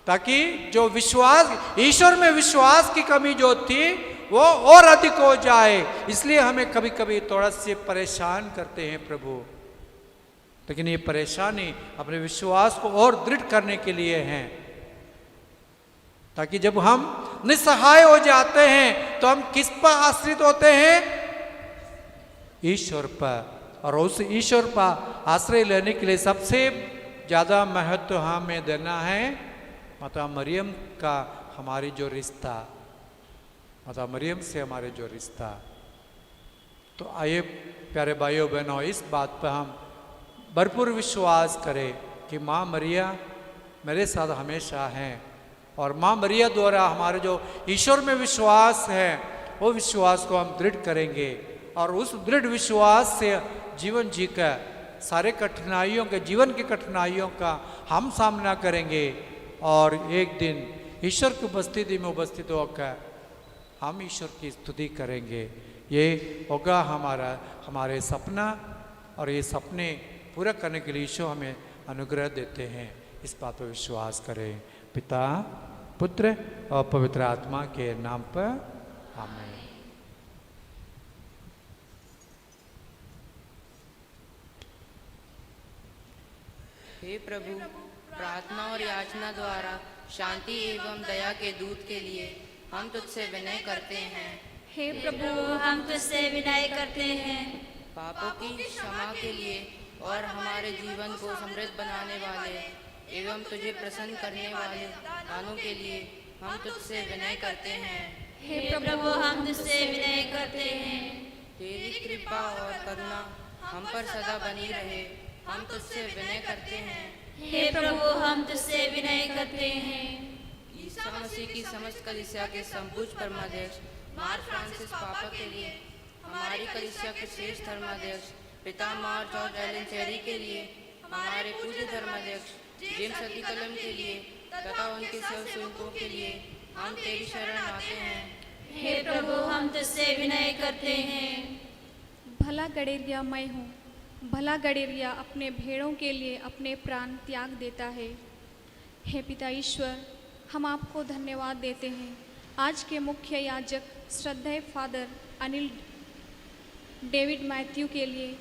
ताकि जो विश्वास, ईश्वर में विश्वास की कमी जो थी वो और अधिक हो जाए। इसलिए हमें कभी कभी थोड़ा से परेशान करते हैं प्रभु, लेकिन ये परेशानी अपने विश्वास को और दृढ़ करने के लिए है, ताकि जब हम निस्सहाय हो जाते हैं तो हम किस पर आश्रित होते हैं? ईश्वर पर। और उस ईश्वर पर आश्रय लेने के लिए सबसे ज्यादा महत्व हमें देना है माता मरियम का, हमारी जो रिश्ता, माता मरियम से हमारे जो रिश्ता। तो आइए प्यारे भाइयों बहनों, इस बात पर हम भरपूर विश्वास करें कि माँ मरिया मेरे साथ हमेशा हैं, और माँ मरिया द्वारा हमारे जो ईश्वर में विश्वास है वो विश्वास को हम दृढ़ करेंगे, और उस दृढ़ विश्वास से जीवन जीकर सारे कठिनाइयों के, जीवन की कठिनाइयों का हम सामना करेंगे, और एक दिन ईश्वर की उपस्थिति में उपस्थित होकर हम ईश्वर की स्तुति करेंगे। ये होगा हमारे सपना, और ये सपने पूरा करने के लिए ईश्वर हमें अनुग्रह देते हैं। इस बात पर विश्वास करें। पिता, पुत्र और पवित्र आत्मा के नाम पर आमीन। हे प्रभु, प्रार्थना और याचना द्वारा शांति एवं दया के दूत के लिए हम तुझसे विनय करते हैं। हे प्रभु, हम तुझसे विनय करते हैं। पापों की क्षमा के लिए और हमारे जीवन को समृद्ध बनाने वाले एवं तुझे प्रसन्न करने वाले दानों के लिए हम तुझसे विनय करते हैं। हे प्रभु, हम तुझसे विनय करते हैं। तेरी कृपा और करुणा हम पर सदा बनी रहे, हम तुझसे विनय करते हैं। हे प्रभु, हम तुझसे विनय करते हैं। ईसा मसीह की समस्त कलीसिया के संपूर्ण परमाध्यक्ष मार फ्रांसिस पापा के लिए, हमारी कलीसिया के श्रेष्ठ धर्माध्यक्ष पिता मार जॉर्ज एलन चेरी के लिए, हमारे पूज्य धर्माध्यक्ष जेम्स अतिकलम के लिए तथा उनके सब सेवकों के लिए हम तेरी शरण आते हैं। हे प्रभु, हम तुझसे विनय करते हैं। भला गडेरिया मैं हूँ। भला गडेरिया अपने भेड़ों के लिए अपने प्राण त्याग देता है। हे पिता ईश्वर, हम आपको धन्यवाद देते हैं आज के मुख्य याजक श्रद्धेय फादर अनिल डेविड मैथ्यू के लिए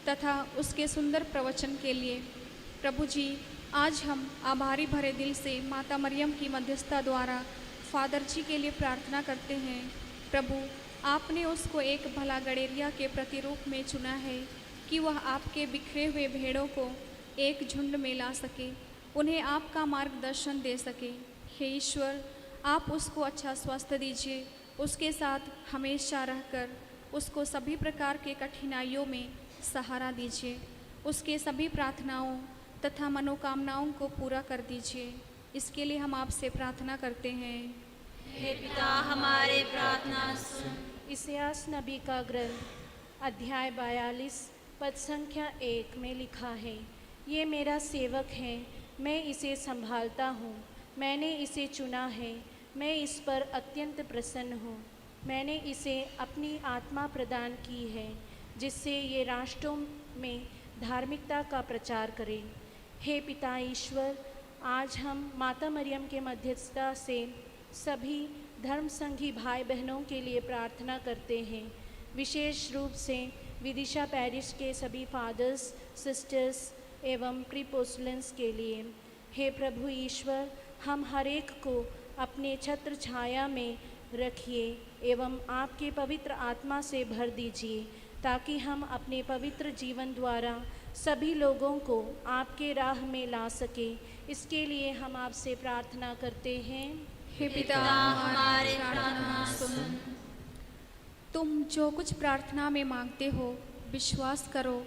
तथा उसके सुंदर प्रवचन के लिए। प्रभु जी, आज हम आभारी भरे दिल से माता मरियम की मध्यस्थता द्वारा फादर जी के लिए प्रार्थना करते हैं। प्रभु, आपने उसको एक भला गडेरिया के प्रतिरूप में चुना है कि वह आपके बिखरे हुए भेड़ों को एक झुंड में ला सके, उन्हें आपका मार्गदर्शन दे सके। हे ईश्वर, आप उसको अच्छा स्वास्थ्य दीजिए, उसके साथ हमेशा रहकर उसको सभी प्रकार के कठिनाइयों में सहारा दीजिए, उसके सभी प्रार्थनाओं तथा मनोकामनाओं को पूरा कर दीजिए। इसके लिए हम आपसे प्रार्थना करते हैं। हे पिता, हमारे प्रार्थना सुन। इसायास नबी का ग्रंथ अध्याय 42 पद संख्या 1 में लिखा है, ये मेरा सेवक है, मैं इसे संभालता हूँ, मैंने इसे चुना है, मैं इस पर अत्यंत प्रसन्न हूँ। मैंने इसे अपनी आत्मा प्रदान की है, जिससे ये राष्ट्रों में धार्मिकता का प्रचार करे। हे पिता ईश्वर, आज हम माता मरियम के मध्यस्थता से सभी धर्म संघी भाई बहनों के लिए प्रार्थना करते हैं, विशेष रूप से विदिशा पैरिश के सभी फादर्स, सिस्टर्स एवं प्रीपोस्टलेंस के लिए। हे प्रभु ईश्वर, हम हर एक को अपने छत्र छाया में रखिए एवं आपके पवित्र आत्मा से भर दीजिए, ताकि हम अपने पवित्र जीवन द्वारा सभी लोगों को आपके राह में ला सके। इसके लिए हम आपसे प्रार्थना करते हैं। हे पिता, हमारे प्रार्थना सुन। तुम जो कुछ प्रार्थना में मांगते हो, विश्वास करो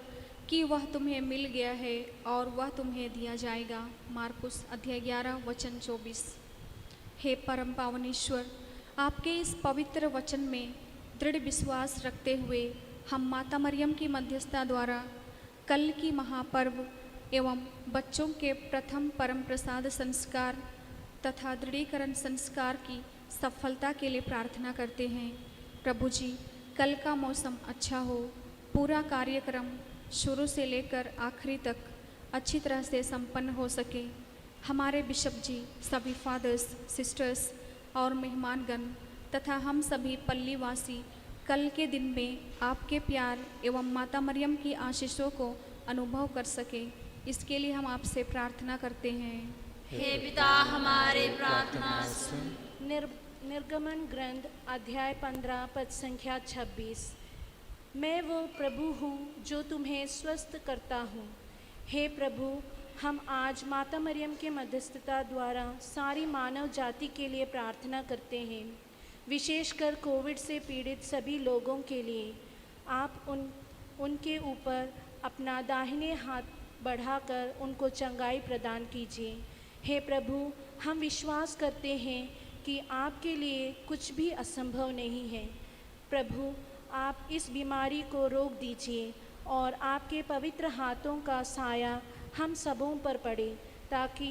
कि वह तुम्हें मिल गया है और वह तुम्हें दिया जाएगा। मार्कुस अध्याय 11 वचन 24। हे परम पावन ईश्वर, आपके इस पवित्र वचन में दृढ़ विश्वास रखते हुए हम माता मरियम की मध्यस्थता द्वारा कल की महापर्व एवं बच्चों के प्रथम परम प्रसाद संस्कार तथा दृढ़ीकरण संस्कार की सफलता के लिए प्रार्थना करते हैं। प्रभु जी, कल का मौसम अच्छा हो, पूरा कार्यक्रम शुरू से लेकर आखिरी तक अच्छी तरह से संपन्न हो सके। हमारे बिशप जी, सभी फादर्स, सिस्टर्स और मेहमानगण तथा हम सभी पल्लीवासी कल के दिन में आपके प्यार एवं माता मरियम की आशीषों को अनुभव कर सके। इसके लिए हम आपसे प्रार्थना करते हैं। हे पिता, हमारे प्रार्थना सुन। निर्गमन ग्रंथ अध्याय 15 पद संख्या 26। मैं वो प्रभु हूँ जो तुम्हें स्वस्थ करता हूँ। हे प्रभु, हम आज माता मरियम के मध्यस्थता द्वारा सारी मानव जाति के लिए प्रार्थना करते हैं, विशेषकर कोविड से पीड़ित सभी लोगों के लिए। आप उनके ऊपर अपना दाहिने हाथ बढ़ाकर उनको चंगाई प्रदान कीजिए। हे प्रभु, हम विश्वास करते हैं कि आपके लिए कुछ भी असंभव नहीं है। प्रभु, आप इस बीमारी को रोक दीजिए और आपके पवित्र हाथों का साया हम सबों पर पड़े, ताकि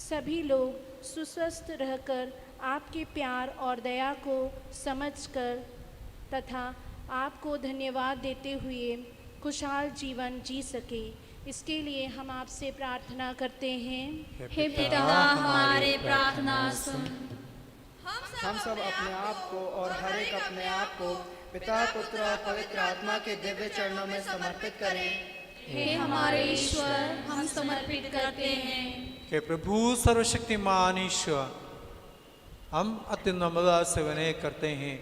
सभी लोग सुस्वस्थ रहकर आपके प्यार और दया को समझकर तथा आपको धन्यवाद देते हुए खुशहाल जीवन जी सके। इसके लिए हम आपसे प्रार्थना करते हैं। हे पिता, हमारे प्रार्थना सुन। हम सब अपने आप को और हर एक अपने आप को पिता, पुत्र और पवित्र आत्मा के दिव्य चरणों में समर्पित करें। हे हमारे ईश्वर, हम समर्पित करते हैं। हे प्रभु सर्वशक्तिमान ईश्वर, हम अत्यंत नम्रता से विनय करते हैं,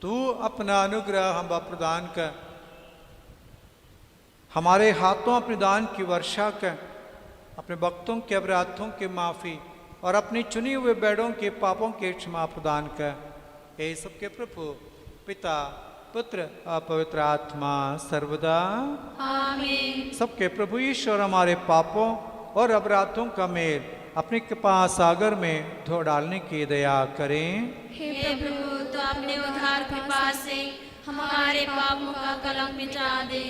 तू अपना अनुग्रह हम प्रदान कर, हमारे हाथों अपने दान की वर्षा कर, अपने भक्तों के अपराधों की माफ़ी और अपनी चुनी हुए बेड़ों के पापों के क्षमा प्रदान कर। हे सबके प्रभु पिता पुत्र और पवित्र आत्मा सर्वदा आमीन। सबके प्रभु ईश्वर हमारे पापों और अपराधों का मेल अपने कृपा सागर में धो डालने की दया करें। हे प्रभु, तो अपने उद्धार कृपा से हमारे पापों का कलंक मिटा दे।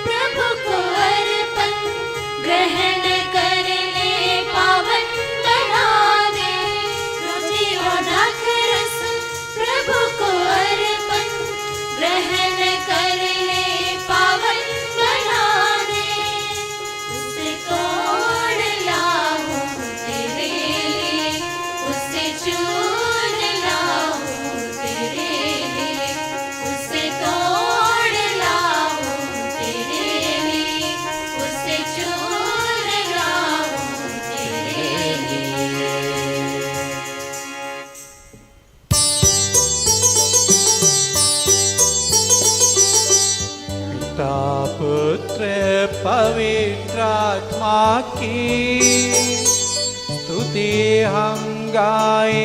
प्रभु को अर्पण ग्रहण कर ले, पावन बना दे। रुचि और दाखरस प्रभु को अर्पण ग्रहण कर ले, पावन बना दे। उसे तोड़ लाऊं तेरे लिए, उसे चूर लाऊं तेरे लिए, उसे तोड़ लाऊं तेरे लिए, उसे चूर लाऊं तेरे लिए। पिता पुत्र पवित्र आत्मा की स्तुति हम गाए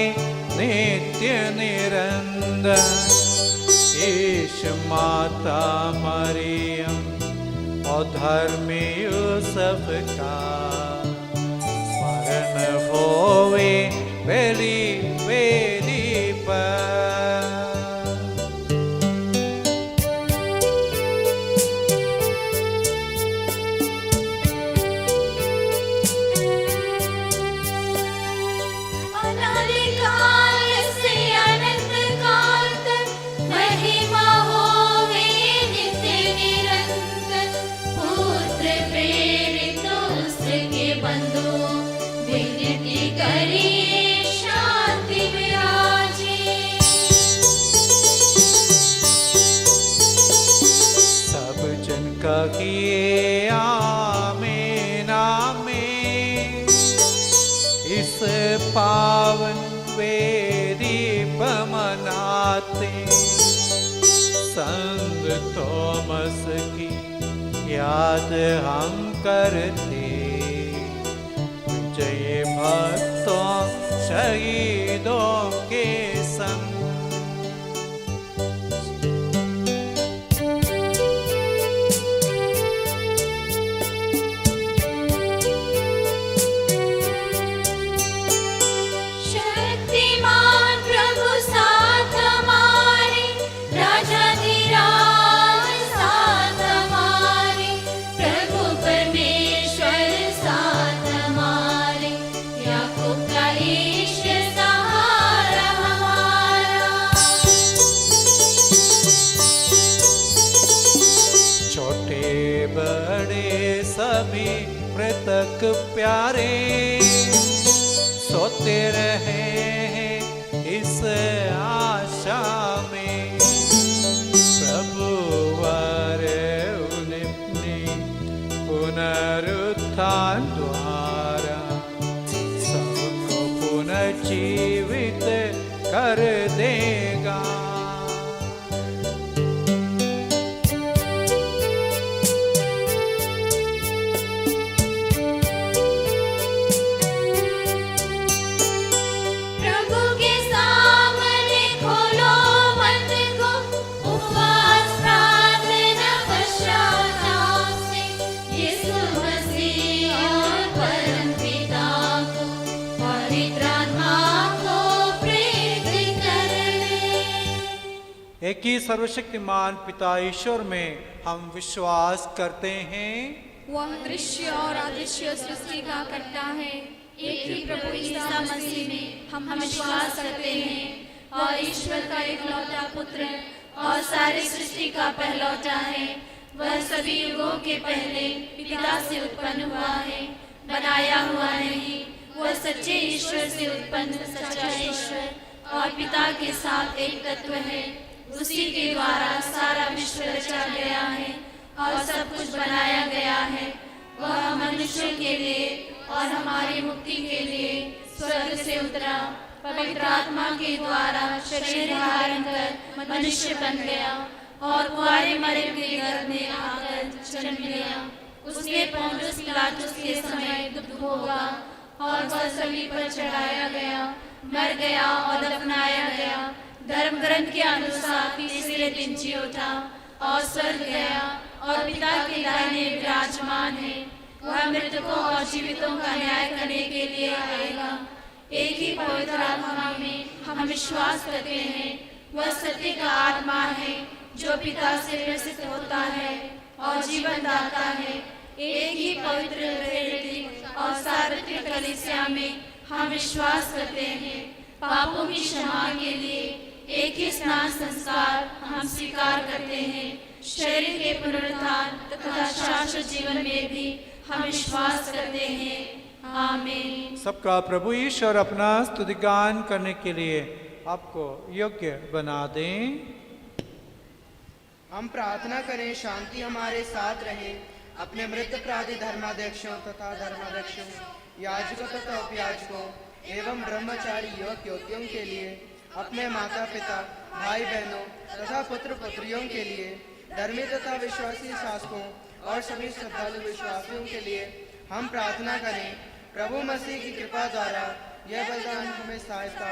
नित्य निरंतर। यीशु माता मरियम और धर्मी यूसुफ का स्मरण होवे बेली बेली पर। अनादिकाल से अनंत काल तक महिमा होवे नित्य निरंतर। पुत्र प्रेरित उसके बंधु विनती करिए, शांति विराजे। सब जन कहिए आमीन आमीन। इस पावन वेदी मनाते संत थॉमस की याद हम करते। विजय भक्तों शहीदों के संग शक्तिमान प्रभु साथ हमारे, राजाधिराज साथ हमारे, प्रभु परमेश्वर साथ हमारे, याकूब का ईश्वर सहारा हमारा। छोटे बड़े सभी मृतक प्यारे सोते रहे हैं इस आशा में। प्रभु वर पुनर्जीवित कर देगा। प्रभु के सामने खोलो मन को, उपवास प्रार्थना पश्चाताप से यीशु मसीह और परम पिता को पवित्र आत्मा को प्रेरित कर ले। एक ही सर्वशक्तिमान पिता ईश्वर में हम विश्वास करते हैं। वह दृश्य और अदृश्य सृष्टि का करता है। एक ही प्रभु ईसा मसीह में हम विश्वास करते हैं और ईश्वर का इकलौता पुत्र और सारी सृष्टि का पहलौटा है। वह सभी युगों के पहले पिता से उत्पन्न हुआ है, बनाया हुआ नहीं। वह सच्चे ईश्वर से उत्पन्न सच्चा ईश्वर और पिता के साथ एक तत्व है। उसी के द्वारा सारा विश्व रचा गया है और सब कुछ बनाया गया है। वह मनुष्यों के लिए और हमारी मुक्ति के लिए स्वर्ग से उतरा, पवित्र आत्मा के द्वारा शरीर धारण कर मनुष्य बन गया और कुंवारी मरियम के गर्भ में आकर जन्म लिया। उसने पोंटुस पिलातुस के समय दुख भोगा और वह सलीब पर चढ़ाया गया, मर गया और दफनाया गया। धर्म ग्रंथ के अनुसार तीसरे दिन जी उठा और स्वर्ग गया और पिता के दाहिने विराजमान है। वह मृतकों और जीवितों का न्याय करने के लिए आएगा। एक ही पवित्र आत्मा में हम विश्वास करते हैं। वह सत्य का आत्मा है जो पिता से प्रसिद्ध होता है और जीवन दाता है। एक ही पवित्र प्रेरित और सार्वत्रिक कलीसिया में हम विश्वास करते हैं। पापों की क्षमा के लिए एक ही स्नान संस्कार हम स्वीकार करते हैं। शरीर के पुनरुत्थान तथा शाश्वत जीवन में भी हम विश्वास करते हैं। आमीन। सबका प्रभु ईश्वर अपना स्तुतिगान करने के लिए आपको योग्य बना दें। हम प्रार्थना करें शांति हमारे साथ रहे। अपने मृत अपराधी धर्माध्यक्षों तथा धर्माध्यक्षों, याजकों तथा उपयाजकों एवं ब्रह्मचारी युवक युवतियों के लिए, अपने माता पिता भाई बहनों तथा पुत्र पुत्रियों के लिए, धर्मी तथा विश्वासी शासकों और सभी श्रद्धालु विश्वासियों के लिए हम प्रार्थना करें। प्रभु मसीह की कृपा द्वारा यह बलिदान हमें सहायता,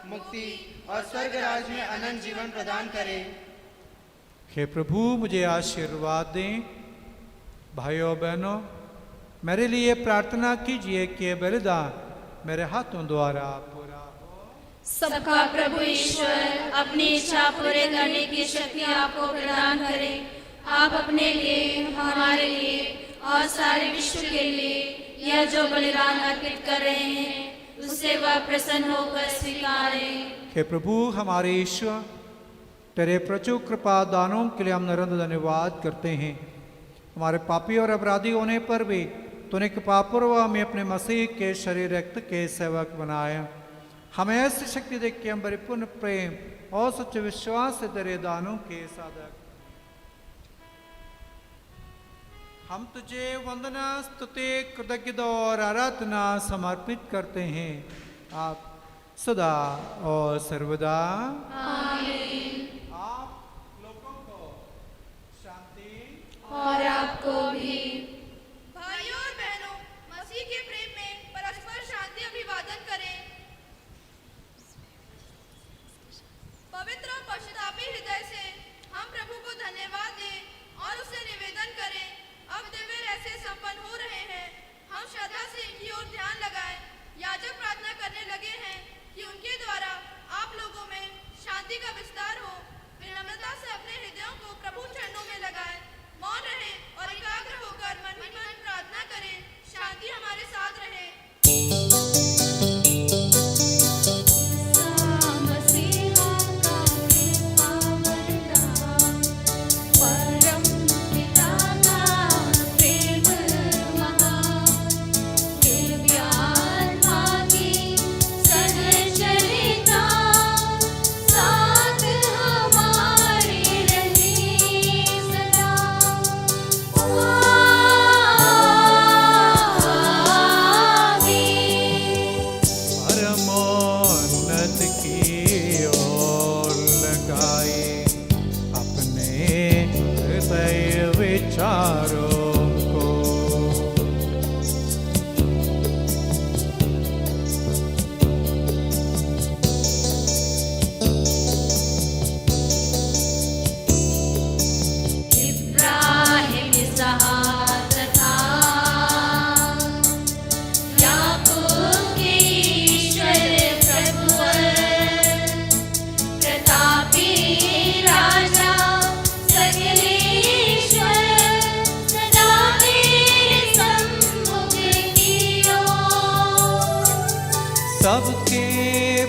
मुक्ति और स्वर्ग राज में अनंत जीवन प्रदान करे। हे प्रभु मुझे आशीर्वाद दें। भाइयों बहनों, मेरे लिए प्रार्थना कीजिए कि यह बलिदान मेरे हाथों द्वारा पूरा हो। सबका प्रभु ईश्वर अपनी इच्छा पूरे करने की शक्ति आपको प्रदान करे। आप अपने लिए, हमारे लिए और सारे विश्व के लिए यह जो बलिदान अर्पित कर रहे हैं, उससे वह प्रसन्न होकर स्वीकारें। हे प्रभु हमारे ईश्वर, तेरे प्रचुर कृपा दानों के लिए हम निरंतर धन्यवाद करते हैं। हमारे पापी और अपराधी होने पर भी तूने कृपापूर्वक हमें अपने मसीह के शरीर रक्त के सेवक बनाया। हमें ऐसी शक्ति देख के हम परिपूर्ण प्रेम और सच्चे विश्वास से तेरे दानों के साधक हम तुझे वंदना, स्तुति, कृतज्ञता और आराधना समर्पित करते हैं। आप सदा और सर्वदा आमीन। आप लोगों को शांति और आपको भी। भाइयों और बहनों, मसीह के प्रेम में परस्पर शांति अभिवादन करें। पवित्र और पश्चातापी हृदय से हम प्रभु को धन्यवाद दें और उससे निवेदन करें। अब दिव्य रहस्य संपन्न हो रहे हैं। हम श्रद्धा से इनकी ओर ध्यान लगाएं। याजक प्रार्थना करने लगे हैं कि उनके द्वारा आप लोगों में शांति का विस्तार हो। विनम्रता से अपने हृदयों को प्रभु चरणों में लगाएं। मौन रहे और एकाग्र होकर मन ही मन प्रार्थना करें। शांति हमारे साथ रहे। आ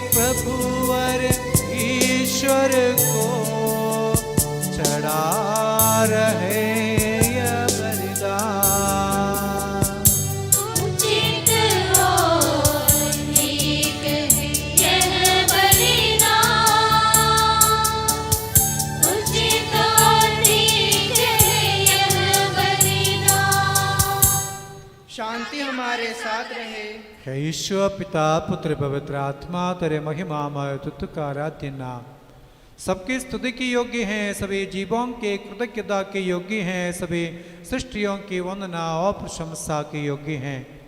प्रभुवर ईश्वर को चढ़ा रहे यह बलिदान। उचित और ठीक है यह बलिदान, उचित और ठीक है यह बलिदान। शांति हमारे साथ रहे। हे ईश्वर पिता पुत्र पवित्र आत्मा तेरे महिमामय तुत्व का आराध्य नाम सबकी स्तुति की योग्य हैं, सभी जीवों के कृतज्ञता के योग्य हैं, सभी सृष्टियों की वंदना और प्रशंसा के योग्य हैं।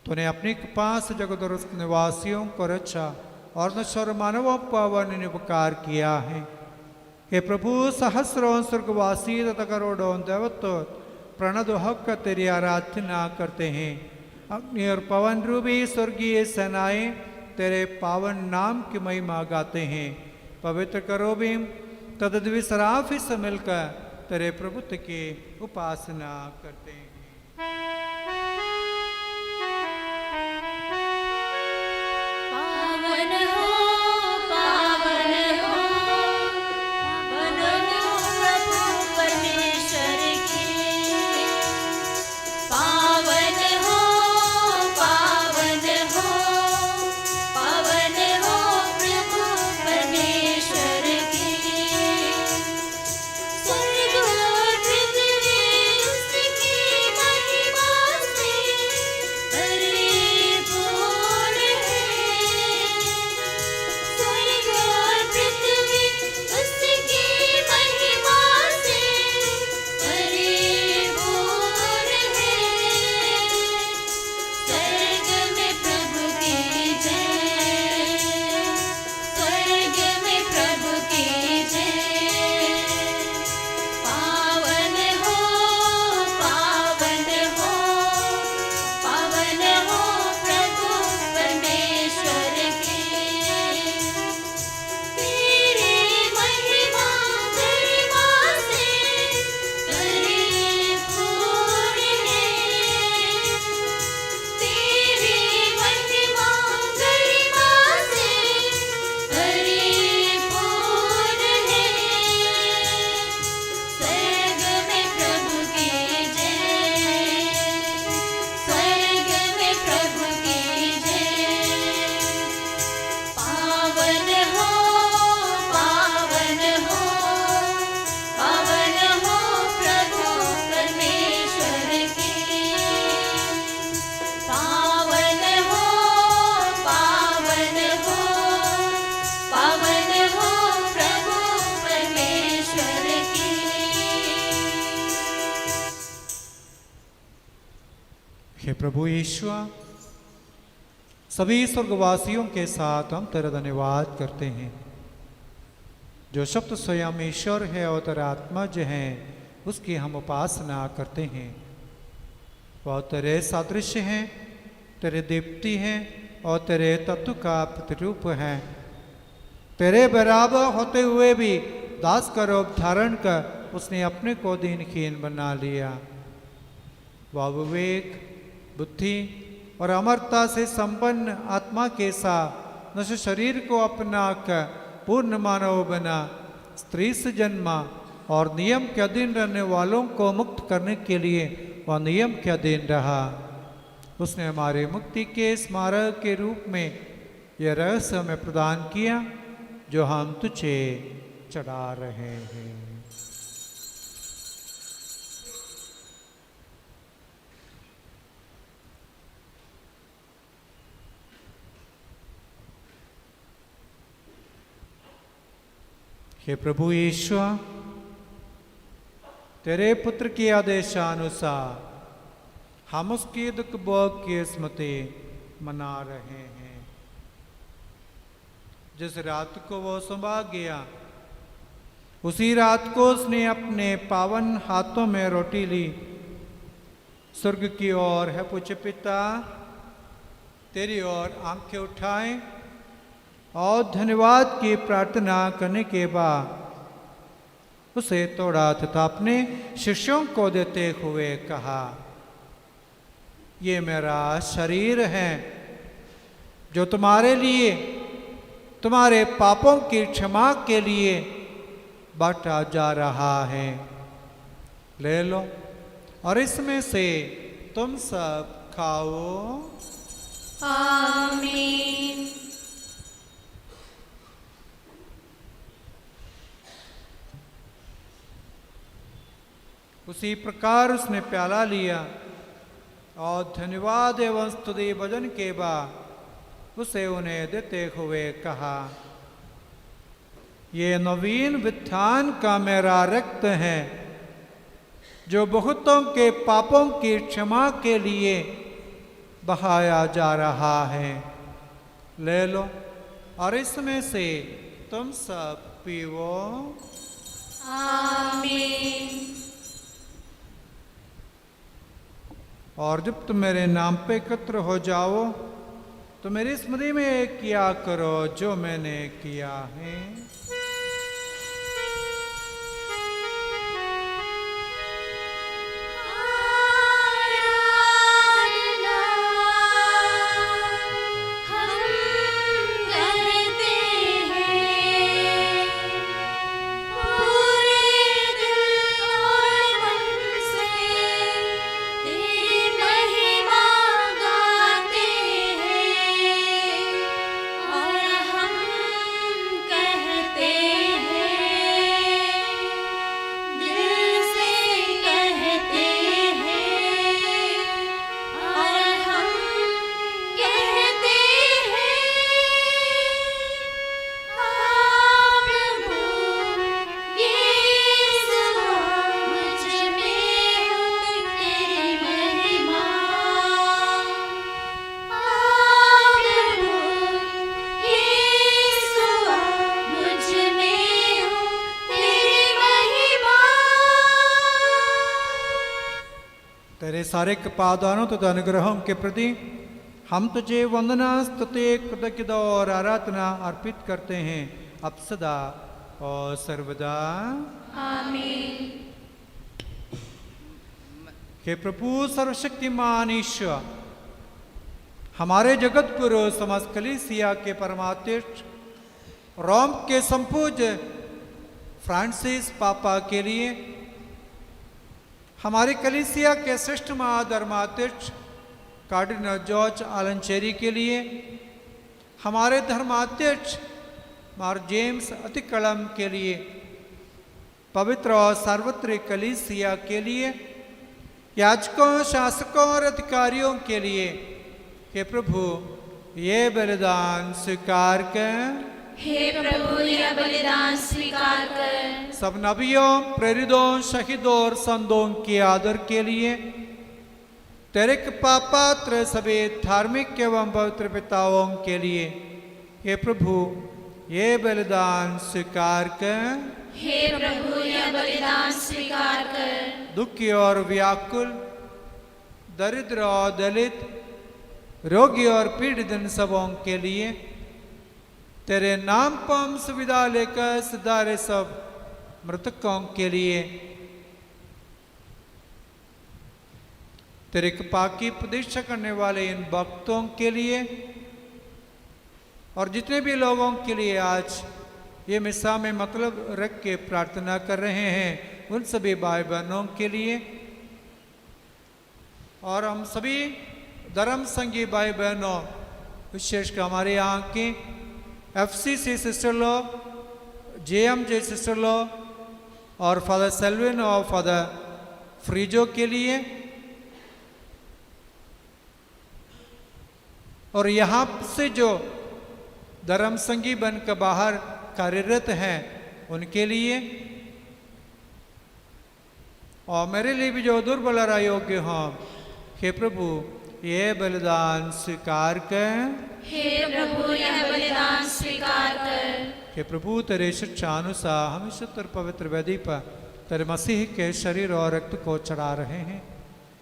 तूने अपनी कृपा से जगत और उसके निवासियों को रक्षा और नश्वर मानवों पावन उपकार किया है। हे प्रभु सहस्रों स्वर्गवासी तथा करोड़ों देवत्व प्रणदोहक तेरी आराधना करते हैं। अग्नि और पवन रूपी स्वर्गीय सेनाएं तेरे पावन नाम की महिमा गाते हैं। पवित्र करोबीम तथा द्वि सराफी से मिलकर तेरे प्रभुत्व की उपासना करते हैं। पावन हो, पावन हो, पावन हो प्रभु परमेश्वर की। पावन हो, पावन हो, पावन हो प्रभु परमेश्वर की। स्वर्ग और पृथ्वी उसकी महिमा से परिपूर्ण है। स्वर्ग और पृथ्वी उसकी महिमा से परिपूर्ण है। स्वर्ग में प्रभु की जय, स्वर्ग में प्रभु की जय। पावन हो, पावन हो, पावन हो प्रभु परमेश्वर की। तेरी महिमा गरिमा से परिपूर्ण है। तेरी महिमा गरिमा से परिपूर्ण है। स्वर्ग में प्रभु की जय, स्वर्ग में प्रभु की जय। पावन हो, पावन हो, पावन हो प्रभु परमेश्वर की। पावन हो, पावन हो, पावन हो प्रभु परमेश्वर की। हे प्रभु ईश्वर, सभी स्वर्गवासियों के साथ हम तेरा धन्यवाद करते हैं। जो शब्द स्वयं ईश्वर है और तेरा आत्मज है, उसकी हम उपासना करते हैं। वह तेरे सादृश्य हैं, तेरे दीप्ति हैं और तेरे तत्व का प्रतिरूप है। तेरे बराबर होते हुए भी दास का रूप धारण कर उसने अपने को दीनहीन बना लिया। वह विवेक, बुद्धि और अमरता से संपन्न आत्मा के साथ नश्वर शरीर को अपना कर पूर्ण मानव बना, स्त्री से जन्मा और नियम के अधीन रहने वालों को मुक्त करने के लिए वह नियम के अधीन रहा। उसने हमारे मुक्ति के स्मारक के रूप में यह रहस्य हमें प्रदान किया जो हम तुझे चढ़ा रहे हैं। हे प्रभु ईश्वर, तेरे पुत्र के आदेशानुसार हम उसके दुख भोग की स्मृति मना रहे हैं। जिस रात को वो सुबह गया, उसी रात को उसने अपने पावन हाथों में रोटी ली, स्वर्ग की ओर है पूज्य पिता तेरी ओर आंखें उठाए और धन्यवाद की प्रार्थना करने के बाद उसे तोड़ा तथा अपने शिष्यों को देते हुए कहा, ये मेरा शरीर है जो तुम्हारे लिए तुम्हारे पापों की क्षमा के लिए बांटा जा रहा है। ले लो और इसमें से तुम सब खाओ। आमीन। उसी प्रकार उसने प्याला लिया और धन्यवाद एवं स्तुति भजन के बाद उसे उन्हें देते हुए कहा, ये नवीन विधान का मेरा रक्त है जो बहुतों के पापों की क्षमा के लिए बहाया जा रहा है। ले लो और इसमें से तुम सब पीवो। आमीन। और जब तुम मेरे नाम पे एकत्र हो जाओ तो मेरी स्मृति में किया करो जो मैंने किया है। तेरे सारे कृपादानों तथा अनुग्रहों के प्रति हम तुझे वंदना स्तुति कृतज्ञता और आराधना अर्पित करते हैं अब सदा और सर्वदा। आमीन। हे प्रभु सर्वशक्तिमान ईश्वर, हमारे जगत गुरु समस्त कलीसिया के परमाध्यक्ष रोम के संपूज्य फ्रांसिस पापा के लिए, हमारी कलीसिया के श्रेष्ठ महाधर्माध्यक्ष कार्डिनल जॉर्ज आलनचेरी के लिए, हमारे धर्माध्यक्ष मार जेम्स अतिकलम के लिए, पवित्र और सार्वत्रिक कलीसिया के लिए, याजकों शासकों और अधिकारियों के लिए, हे प्रभु ये बलिदान स्वीकार कर। हे प्रभु यह बलिदान स्वीकार कर। सब नबियों प्रेरितों शहीदों और संतों के आदर के लिए, तेरे कृपा पात्र सभी धार्मिक एवं पवित्र पिताओं के लिए, हे प्रभु ये बलिदान स्वीकार कर। हे प्रभु यह बलिदान स्वीकार कर। दुखी और व्याकुल, दरिद्र और दलित, रोगी और पीड़ित इन सबों के लिए, तेरे नाम पर हम सुविधा लेकर सिधारे सब मृतकों के लिए, तेरे कृपा की प्रतीक्षा करने वाले इन भक्तों के लिए और जितने भी लोगों के लिए आज ये मिसा में मतलब रख के प्रार्थना कर रहे हैं उन सभी भाई बहनों के लिए, और हम सभी धर्म संगी भाई बहनों विशेषकर हमारे यहाँ के FCC सिस्टर लो, JMJ सिस्टर लो और फादर सेल्विन और फादर फ्रीजो के लिए, और यहाँ से जो धर्म संगी बनकर बाहर कार्यरत हैं उनके लिए, और मेरे लिए भी जो दुर्बल और अयोग्य हों, हे प्रभु ये बलिदान स्वीकार कर। हे प्रभु यह बलिदान स्वीकार कर। हे प्रभु तेरे शिक्षानुसार हम शुद्ध और पवित्र वेदी पर तेरे मसीह के शरीर और रक्त को चढ़ा रहे हैं।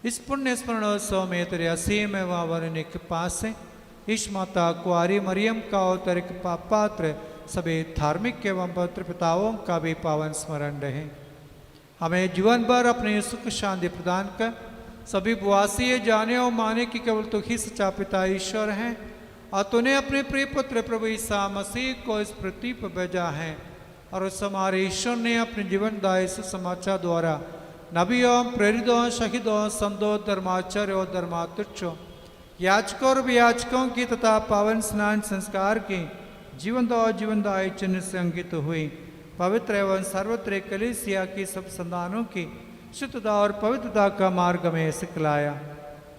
इस पुण्य स्मरणोत्सव में तेरे असीम एवं वर्णिय कृपा से इस माता कुआरी मरियम का और तेरे कृपा पात्र सभी धार्मिक एवं पवित्र पिताओं का भी पावन स्मरण रहे। हमें जीवन भर अपने सुख शांति प्रदान कर सभी बुआसी जाने और माने कि केवल तू ही सच्चा पिता ईश्वर हैं और तूने अपने प्रिय पुत्र प्रभु ईसा मसीह को इस पृथ्वी पर भेजा है और उस हमारे ईश्वर ने अपने जीवनदायी सुसमाचार द्वारा नबियों, प्रेरितों, शहीदों, संतों, धर्माचार्यों, धर्मातुच्छों, याचकों और याचकों की तथा पावन स्नान संस्कार की जीवनदायी चिन्ह से अंकित हुई पवित्र एवं सर्वत्र कलीसिया की सब संतानों की शुद्धता और पवित्रता का मार्ग में सिखलाया।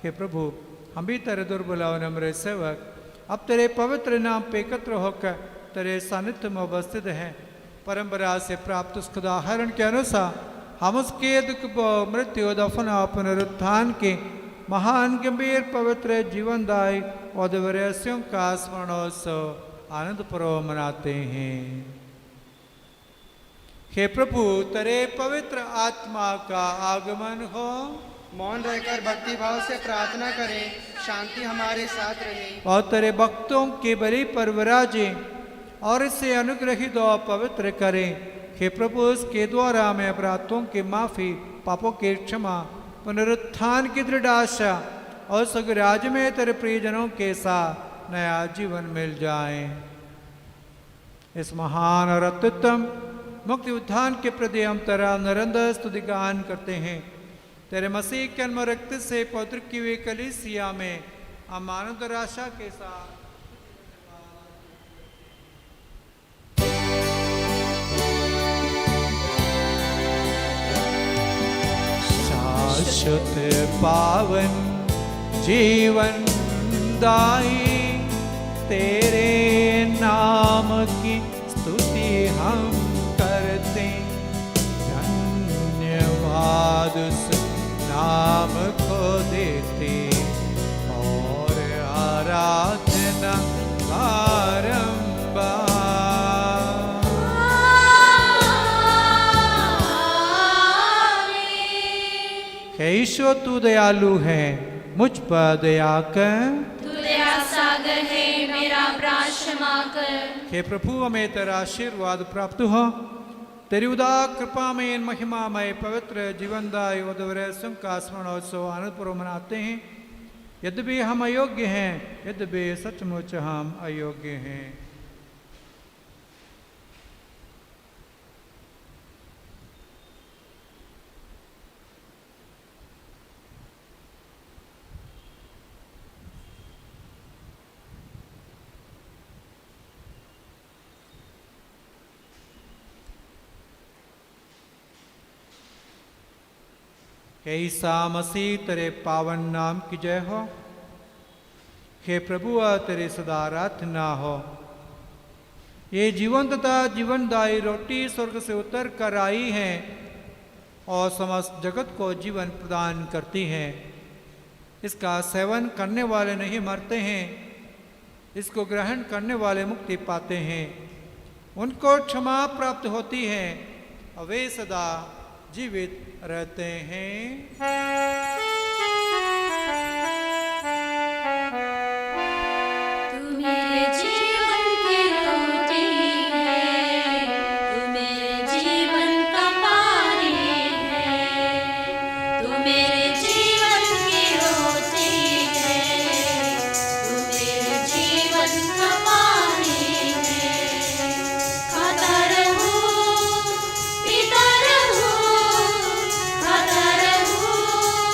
हे प्रभु, हम भी तेरे दुर्बल और नम्र सेवक अब तेरे पवित्र नाम पे एकत्र होकर तेरे सानिध्य में उपस्थित हैं। परंपरा से प्राप्त उस उदाहरण के अनुसार हम उसके दुख, मृत्यु, दफन और पुनरुत्थान के महान गंभीर पवित्र जीवनदायी और रहस्यों का स्मरणोत्सव आनंद पूर्वक मनाते हैं। हे प्रभु, तेरे पवित्र आत्मा का आगमन हो। मौन रहकर भक्ति भाव से प्रार्थना करें, शांति हमारे साथ रहे। और तेरे भक्तों के बलि पर विराजे और इसे अनुग्रहित और पवित्र करें। हे प्रभु, उसके द्वारा हमें अपराधों की माफी, पापों की क्षमा, पुनरुत्थान की दृढ़ आशा और स्वर्ग राज्य में तेरे प्रियजनों के साथ नया जीवन मिल जाए। इस महान और अत्युत्तम मुक्ति उत्थान के प्रति हम तेरा निरंतर स्तुति गान करते हैं। तेरे मसीह के अनमोल रक्त से पवित्र की हुई कलीसिया में हम आनंद और आशा के साथ शाश्वत पावन जीवन दाई तेरे नाम की स्तुति हम करते, धन्यवाद उस नाम को देते और आराधना बारंबार। हे ईश्वर, तू दयालु है, मुझ पर दया कर। तू दया सागर है, मेरा अपराध क्षमा कर। हे प्रभु, हमें तेरा आशीर्वाद प्राप्त हो। तेरी उदार कृपा में इन महिमामय पवित्र जीवनदायी रहस्यों का स्मरणोत्सव आनंदपूर्वक मनाते हैं। यद्यपि हम अयोग्य हैं, यद्यपि सचमुच हम अयोग्य हैं। हे ईसा मसीह, तेरे पावन नाम की जय हो। हे प्रभु, तेरे सदा आराधना हो। ये जीवन तथा जीवनदायी रोटी स्वर्ग से उतर कर आई है और समस्त जगत को जीवन प्रदान करती है। इसका सेवन करने वाले नहीं मरते हैं, इसको ग्रहण करने वाले मुक्ति पाते हैं। उनको क्षमा प्राप्त होती है और वे सदा जीवित रहते हैं। तू मेरे जीवन की रोटी है, तू मेरे जीवन का पानी है। तू मेरे जीवन की रोटी है, तू मेरे जीवन का पानी है। खाता रहूं, पीता रहूं, खाता रहूं,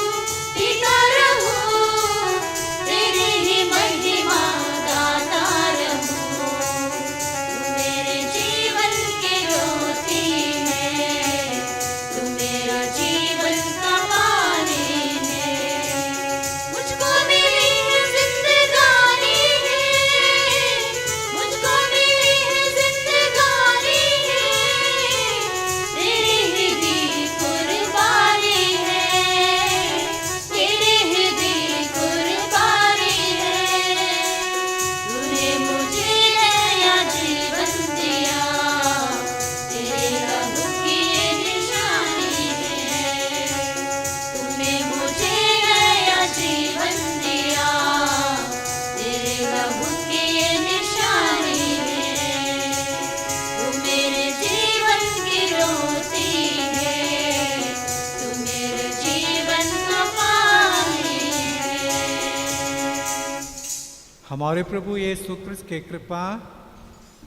हमारे प्रभु यीशु क्रिस्त की कृपा,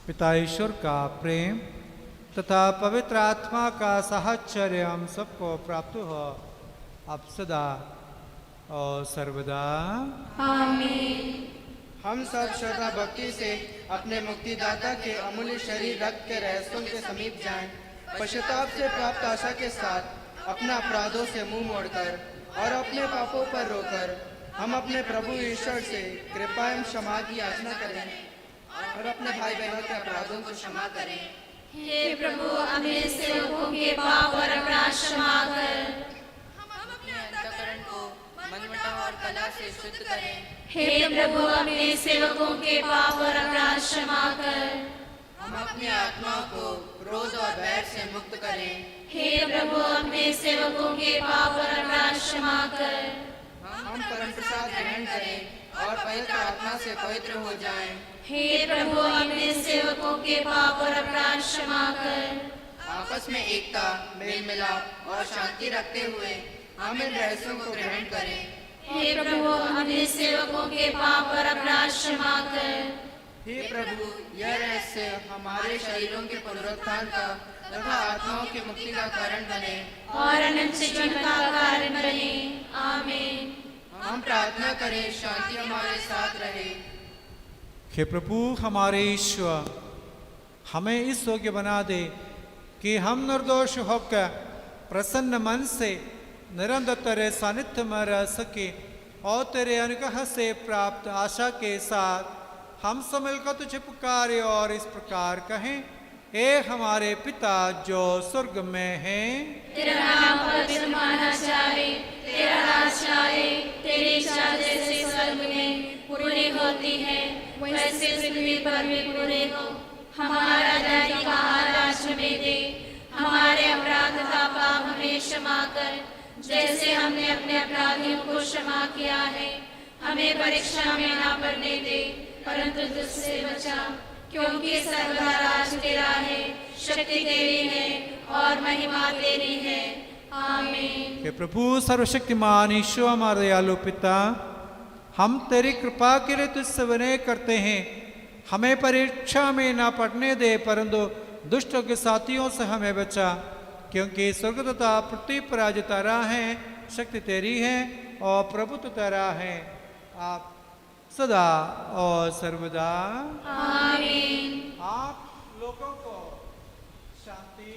पिता ईश्वर का प्रेम तथा पवित्र आत्मा का साहचर्य हम सबको प्राप्त हो अब सदा और सर्वदा। आमीन। हम सब श्रद्धा भक्ति से अपने मुक्तिदाता के अमूल्य शरीर रक्त के रहस्यों के समीप जाएं, पश्चाताप से प्राप्त आशा के साथ अपने अपराधों से मुंह मोड़कर और अपने पापों पर रोकर हम अपने प्रभु ईश्वर से कृपा एवं क्षमा की याचना करें और अपने भाई बहनों के अपराधों को क्षमा करें। हे प्रभु, अपने सेवकों के पाप और अपराध क्षमा कर। हम अपने अंतःकरण को मनमुटाव और कलह से शुद्ध करें। हे प्रभु, अपने सेवकों के पाप और अपराध क्षमा कर। हम अपनी आत्मा को क्रोध और बैर से मुक्त करें। हे प्रभु, अपने सेवकों के पाप और अपराध क्षमा कर। हम परम प्रसाद ग्रहण करें और पवित्र आत्मा से पवित्र हो जाएं। हे प्रभु, अपने सेवकों के पाप और अपराध क्षमा कर। आपस में एकता, मेल मिलाप और शांति रखते हुए हम इन रहस्यों को ग्रहण करें। हे प्रभु, अपने सेवकों के पाप और अपराध क्षमा कर। हे प्रभु, यह रहस्य हमारे शरीरों के पुनरुत्थान का तथा आत्माओं की मुक्ति का कारण बने और अनंत जीवन का कारण बने। आमीन। हम प्रार्थना करें, शांति हमारे साथ रहे। हे प्रभु हमारे ईश्वर, हमें इस योग्य बना दे कि हम निर्दोष होकर प्रसन्न मन से निरंतर तेरे सानिध्य में रह सके और तेरे अनुग्रह से प्राप्त आशा के साथ हम सब मिलकर तुझे पुकारे और इस प्रकार कहें, ए हमारे पिता जो स्वर्ग में है, तेरा नाम पवित्र माना जाए, तेरा राज आए, तेरी इच्छा जैसे स्वर्ग में पूरी होती है वैसे पृथ्वी पर भी पूरी हो। हमारा दैनिक आहार आज हमें दे, हमारे अपराध का पाप हमें क्षमा कर जैसे हमने अपने अपराधियों को क्षमा किया है। हमें परीक्षा में ना पड़ने दे परंतु दुष्ट से बचा, क्योंकि सर्वदा राज तेरा है, शक्ति तेरी है और महिमा तेरी है। आमीन। हे प्रभु सर्वशक्तिमान ईश्वर हमारे दयालु पिता, हम तेरी कृपा के लिए तुझसे विनय करते हैं। हमें परीक्षा में ना पड़ने दे परंतु दुष्टों के साथियों से हमें बचा, क्योंकि स्वर्ग तथा पृथ्वी पर राज तेरा है, शक्ति तेरी है और प्रभुत्व तेरा है, आप सदा और सर्वदा। आमीन। आप लोगों को शांति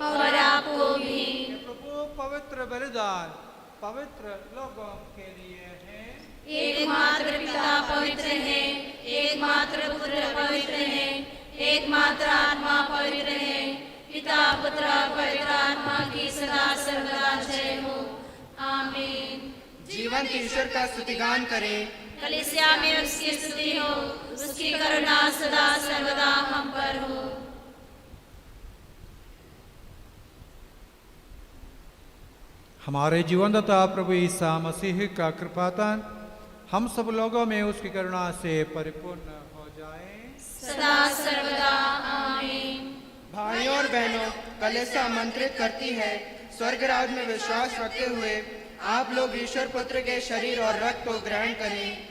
और आपको भी। हे प्रभु पवित्र बलिदान पवित्र लोगों के लिए है। एकमात्र पिता पवित्र है, एकमात्र पुत्र पवित्र है, एकमात्र आत्मा पवित्र है। पिता पुत्र पवित्र आत्मा की सदा सर्वदा जय हो। आमीन। जीवंत ईश्वर का स्तुतिगान करें। कलीसिया में उसकी स्तुति हो, उसकी करुणा सदा सर्वदा हम पर हो। हमारे जीवनदाता प्रभु ईसा मसीह का कृपादान हम सब लोगों में उसकी करुणा से परिपूर्ण हो जाए सदा सर्वदा। आमीन। भाइयों और बहनों, कलीसिया आमंत्रित करती है स्वर्ग राज में विश्वास रखते हुए आप लोग ईश्वर पुत्र के शरीर और रक्त को ग्रहण करें।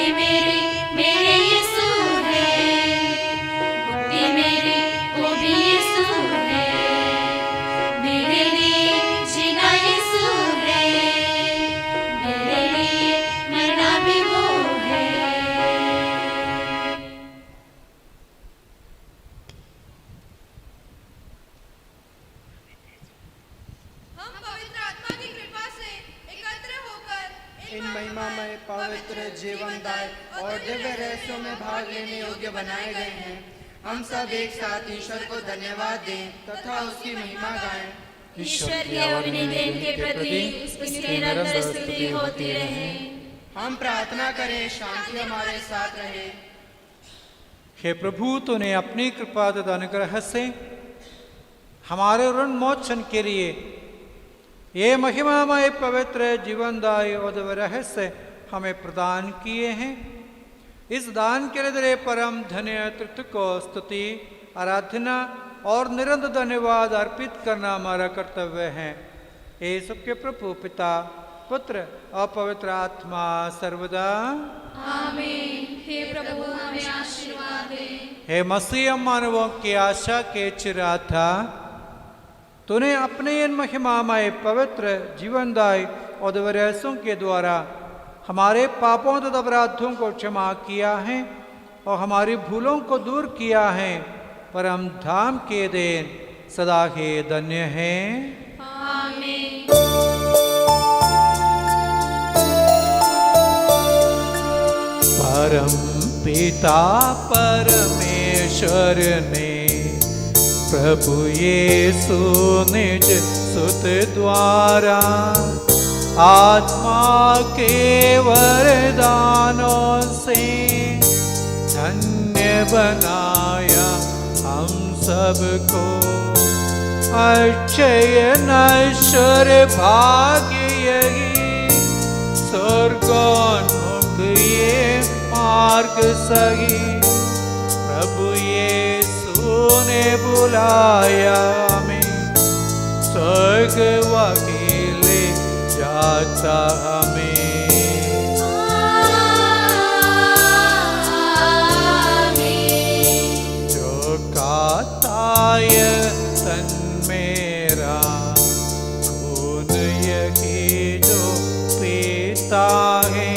मुक्ति मेरी मेरे यीशु है, मुक्ति मेरी वो भी यीशु है, मेरे लिए जीना यीशु है, मेरे लिए मरना भी वो है। हम पवित्र आत्मा की कृपा से एकत्र होकर इन महिमामय पवित्र जीवनदाय और दिव्य रहस्यों में भाग लेने योग्य बनाए गए हैं। हम सब एक साथ ईश्वर को धन्यवाद दें तथा उसकी महिमा गाएं। ईश्वर के अभिनंदन के प्रति उसकी निरंतर स्तुति होती रहे। हम प्रार्थना करें, शांति हमारे साथ रहे। हे प्रभु, तूने अपनी कृपा तथा अनुग्रह से हमारे ऋण मोचन के लिए ये महिमामय पवित्र जीवनदायी और दिव्य रहस्य हमें प्रदान किए हैं। इस दान के लिए तेरे परम धन्य तृत्व को स्तुति, आराधना और निरंतर धन्यवाद अर्पित करना हमारा कर्तव्य है। ये सबके प्रभु पिता, पुत्र और पवित्र आत्मा सर्वदा आमीन। हे प्रभु हमें आशीर्वाद दे। हे मसीह मानवों की आशा के चिराता, तूने अपने इन महिमामय पवित्र जीवनदायी और दिव्य रहस्यों के द्वारा हमारे पापों तथा अपराधों को क्षमा किया है और हमारी भूलों को दूर किया है। परम धाम के दिन सदा के धन्य हैं। आमीन। परम पिता परमेश्वर ने प्रभु यीशु निज सुत द्वारा आत्मा के वरदानों से धन्य बनाया हम सबको। अक्षय नश्वर भाग्य यही, स्वर्गोन्मुख ये मार्ग सही। प्रभु यीशु ने बुलाया हमें, स्वर्ग वकीले जाता हमें। जो काताय तन मेरा, खून यही जो पीता है,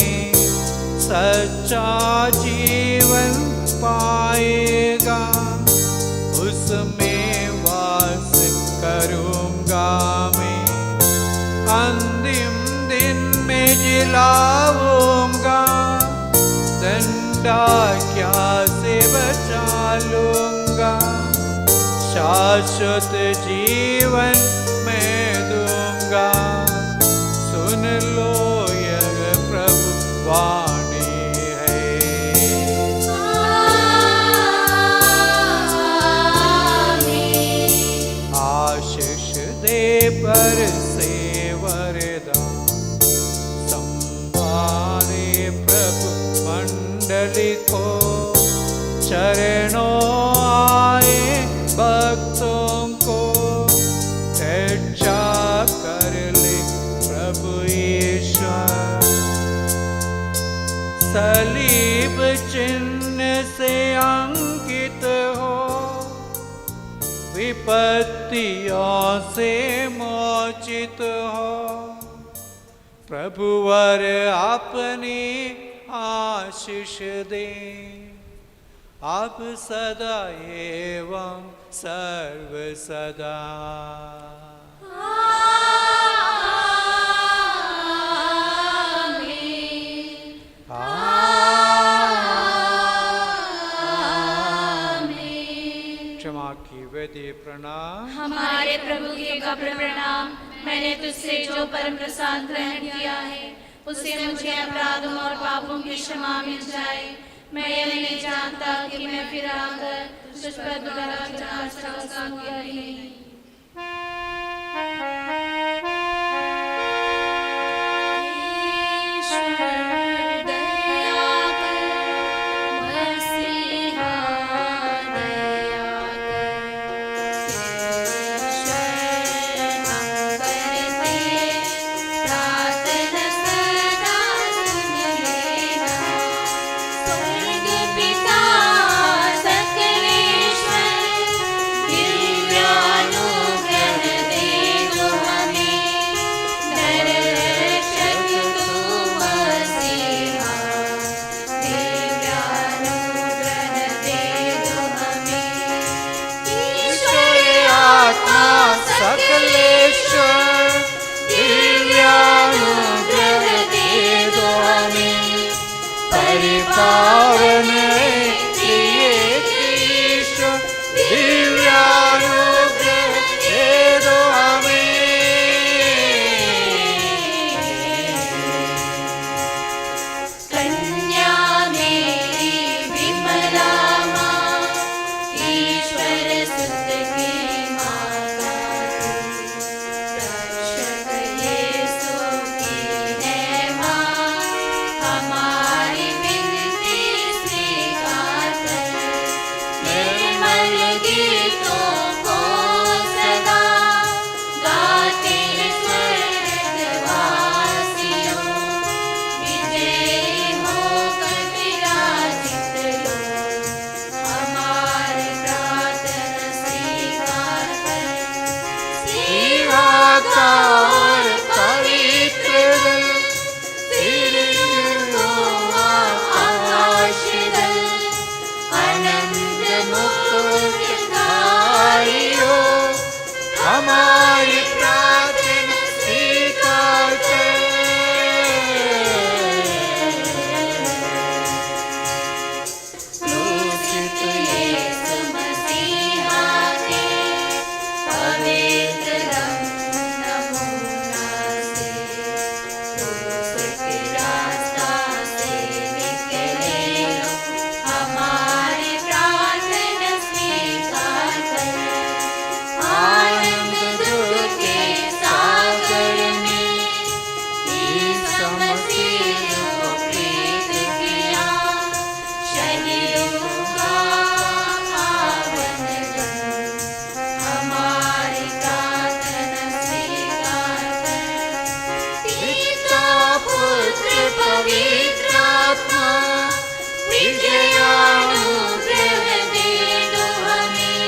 सच्चा जीवन पाएगा। उसमें वास करूँगा मैं, अंतिम दिन में जिलाऊंगा। दंडा क्या से बचा लूँगा, शाश्वत जीवन मैं दूंगा। सुन लो यह प्रभु वाणी है। आशीष दे पर से वरदान, संभाले प्रभु मंडली को। चरणों आए भक्तों को, रक्षा कर ले प्रभु ईश्वर। सलीब चिन्ह से अंकित हो, विपत्तियों से मोचित हो। प्रभुवर अपनी आशीष दे, आप सदा एवं सर्व सदा। क्षमा की वेदी प्रणाम। हमारे प्रभु के कब्र प्रणाम। मैंने तुझसे जो परम प्रसाद ग्रहण किया है, उससे मुझे अपराधों और पापों की क्षमा मिल जाए। मैं यह नहीं जानता कि मैं फिर आकर तुझ पर दोबारा चढ़ा किया ही नहीं। सावन प्रिय ईश्वर दिव्यानुग्रह दे दो हमें। कन्या मेरी विमला माँ, ईश्वर सुत की माता तू, रक्षक यीशु की है माँ, हमारी विनती स्वीकार कर। निर्मल गीतों को सदा गाते स्वर्गवासियों, विजयी होकर विराजित लो, हमारी प्रार्थना स्वीकार कर। सेवा का और पवित्र दल, आकाश दल, अनंत मुक्तिधारियों, हमारी प्रार्थना स्वीकार कर। क्रूसित यीशु मसीहा के पवित्र नमूना से, क्रूस के रास्ता से निकले लो, हमारी प्रार्थना स्वीकार कर। आनंद दुख के सागर में यीशु मसीह को प्रीत किया, शहीदों का पावन जन, हमारी प्रार्थना स्वीकार कर। पिता पुत्र पवित्र आत्मा, विजयानुग्रह दे दो हमें,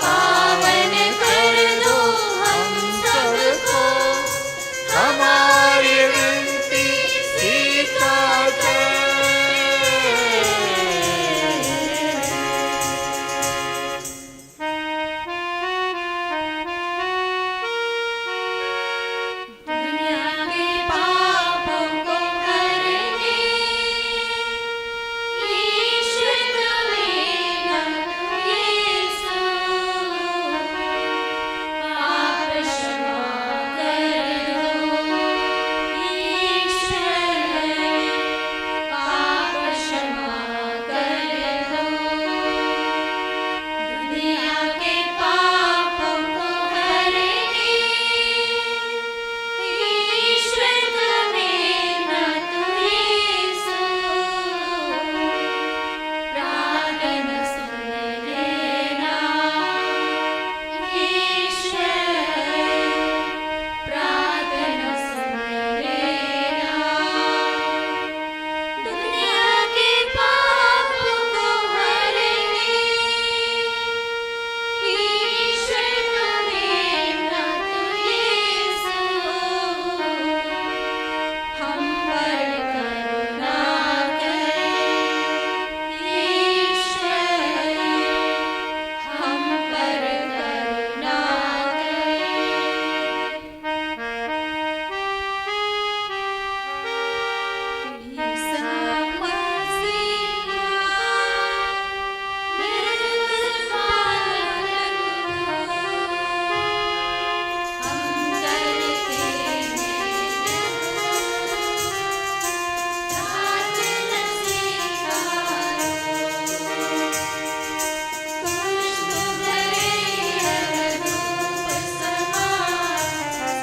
पावन कर दो हम सबको, हमारी विनती स्वीकार कर। दुनिया के पापों को हरने, ईश्वर करेगा यीशु, पाप क्षमा कर दो ईश्वर, पाप क्षमा कर दो। दुनिया के पापों को हरने, ईश्वर करेगा यीशु, प्रार्थना सुन लेना ईश्वर, प्रार्थना सुन लेना। दुनिया के पापों को हरने, ईश्वर करेगा यीशु, हम पर करुणा कर ईश्वर, हम पर करुणा कर। ईसा मसीहा निर्मल हम करते हैं प्रार्थना स्वीकार, खुशबू भरे धूप समान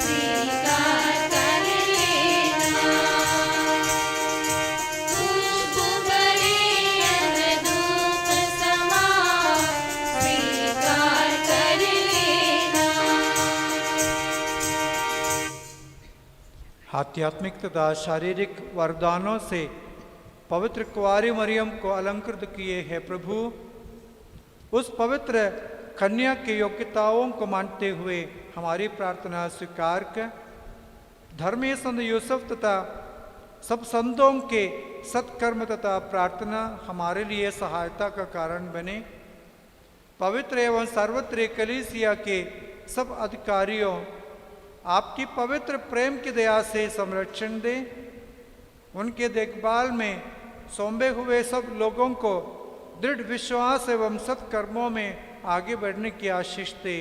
स्वीकार कर लेना, खुशबू भरे धूप समान स्वीकार कर लेना। आध्यात्मिक तथा शारीरिक वरदानों से पवित्र कुंवारी मरियम को अलंकृत किए हैं प्रभु। उस पवित्र कन्या की योग्यताओं को मानते हुए हमारी प्रार्थना स्वीकार कर धर्मीय संत यूसुफ तथा सब संतों के सत्कर्म तथा प्रार्थना हमारे लिए सहायता का कारण बने। पवित्र एवं सर्वत्र कलीसिया के सब अधिकारियों आपकी पवित्र प्रेम की दया से संरक्षण दें। उनके देखभाल में सौंपे हुए सब लोगों को दृढ़ विश्वास एवं सत्कर्मों में आगे बढ़ने की आशीष दे।